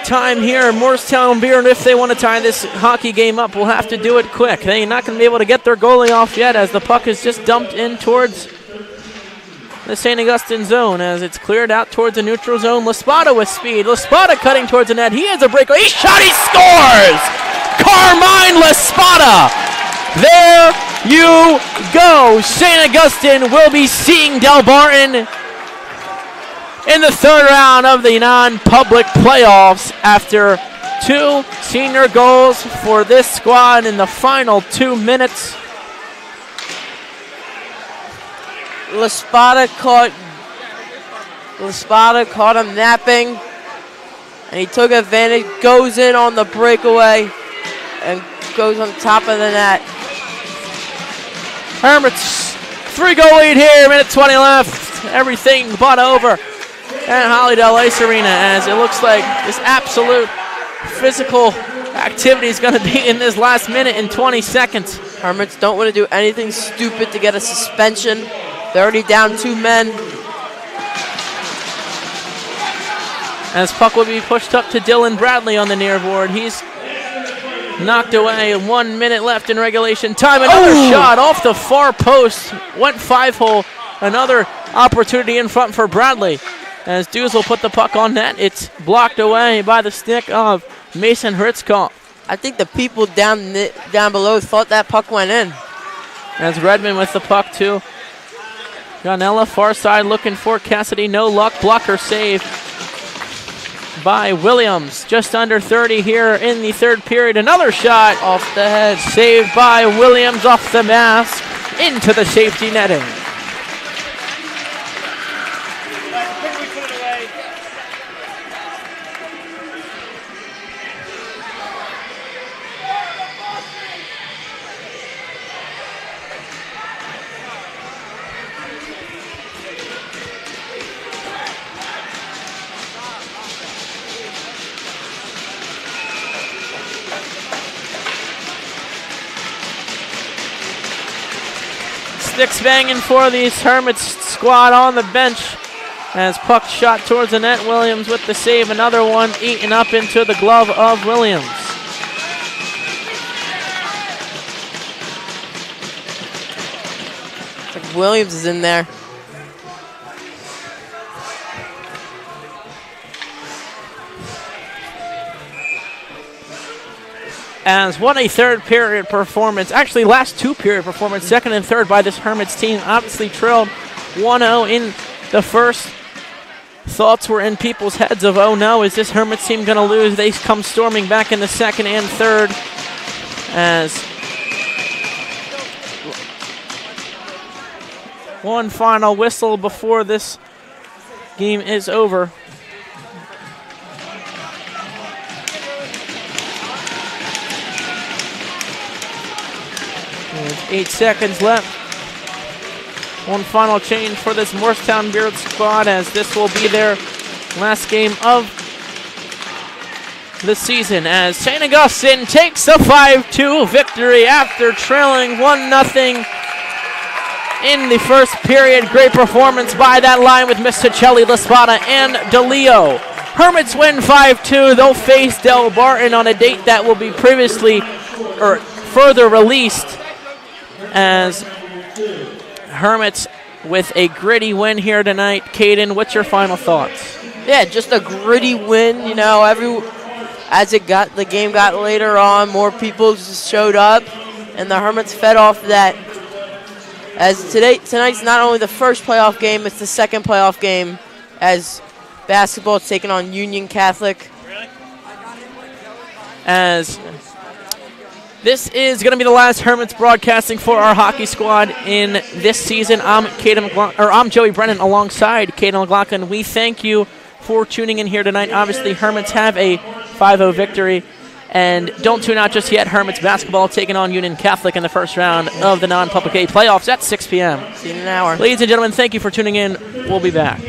time here. Morristown-Beard, if they want to tie this hockey game up, will have to do it quick. They're not going to be able to get their goalie off yet, as the puck is just dumped in towards the St. Augustine zone, as it's cleared out towards the neutral zone. Laspada with speed. Laspada cutting towards the net. He has a breakaway. He shot. He scores! Carmine Laspada. There you go. St. Augustine will be seeing Del Barton in the third round of the non-public playoffs after 2 senior goals for this squad in the final 2 minutes. Laspada caught him napping, and he took advantage, goes in on the breakaway, and goes on top of the net. Hermits, 3-goal lead here, minute 20 left. Everything but over at Hollydale Ice Arena, as it looks like this absolute physical activity is going to be in this last minute and 20 seconds. Hermits don't want to do anything stupid to get a suspension. They're already down 2 men. As puck will be pushed up to Dylan Bradley on the near board. He's knocked away. 1 minute left in regulation time. Another shot off the far post. Went 5-hole. Another opportunity in front for Bradley. As Dews will put the puck on net, it's blocked away by the stick of Mason Hritzkoff. I think the people down below thought that puck went in. As Redmond with the puck too. Ganella far side looking for Cassidy. No luck. Blocker save by Williams. Just under 30 here in the third period. Another shot Off the head. saved by Williams off the mask into the safety netting. Sticks banging for the Hermits squad on the bench. As puck shot towards the net, Williams with the save. Another one eaten up into the glove of Williams. It's like Williams is in there. As what a third period performance, actually last 2 period performance, second and third by this Hermits team. Obviously trailed 1-0 in the first. Thoughts were in people's heads of, oh no, is this Hermits team going to lose? They come storming back in the second and third. As one final whistle before this game is over. There's 8 seconds left. One final change for this Morristown-Beard squad, as this will be their last game of the season, as St. Augustine takes a 5-2 victory after trailing 1-0 in the first period. Great performance by that line with Misticelli, Laspada, and DeLeo. Hermits win 5-2. They'll face Del Barton on a date that will be further released, as Hermits with a gritty win here tonight. Caden, what's your final thoughts? Yeah, just a gritty win. You know, the game got later on, more people just showed up, and the Hermits fed off that. As tonight's not only the first playoff game, it's the second playoff game, as basketball is taking on Union Catholic. As this is going to be the last Hermits broadcasting for our hockey squad in this season. I'm Joey Brennan alongside Caden McLaughlin. We thank you for tuning in here tonight. Obviously, Hermits have a 5-0 victory. And don't tune out just yet. Hermits basketball taking on Union Catholic in the first round of the non-public A playoffs at 6 p.m. See you in an hour. Ladies and gentlemen, thank you for tuning in. We'll be back.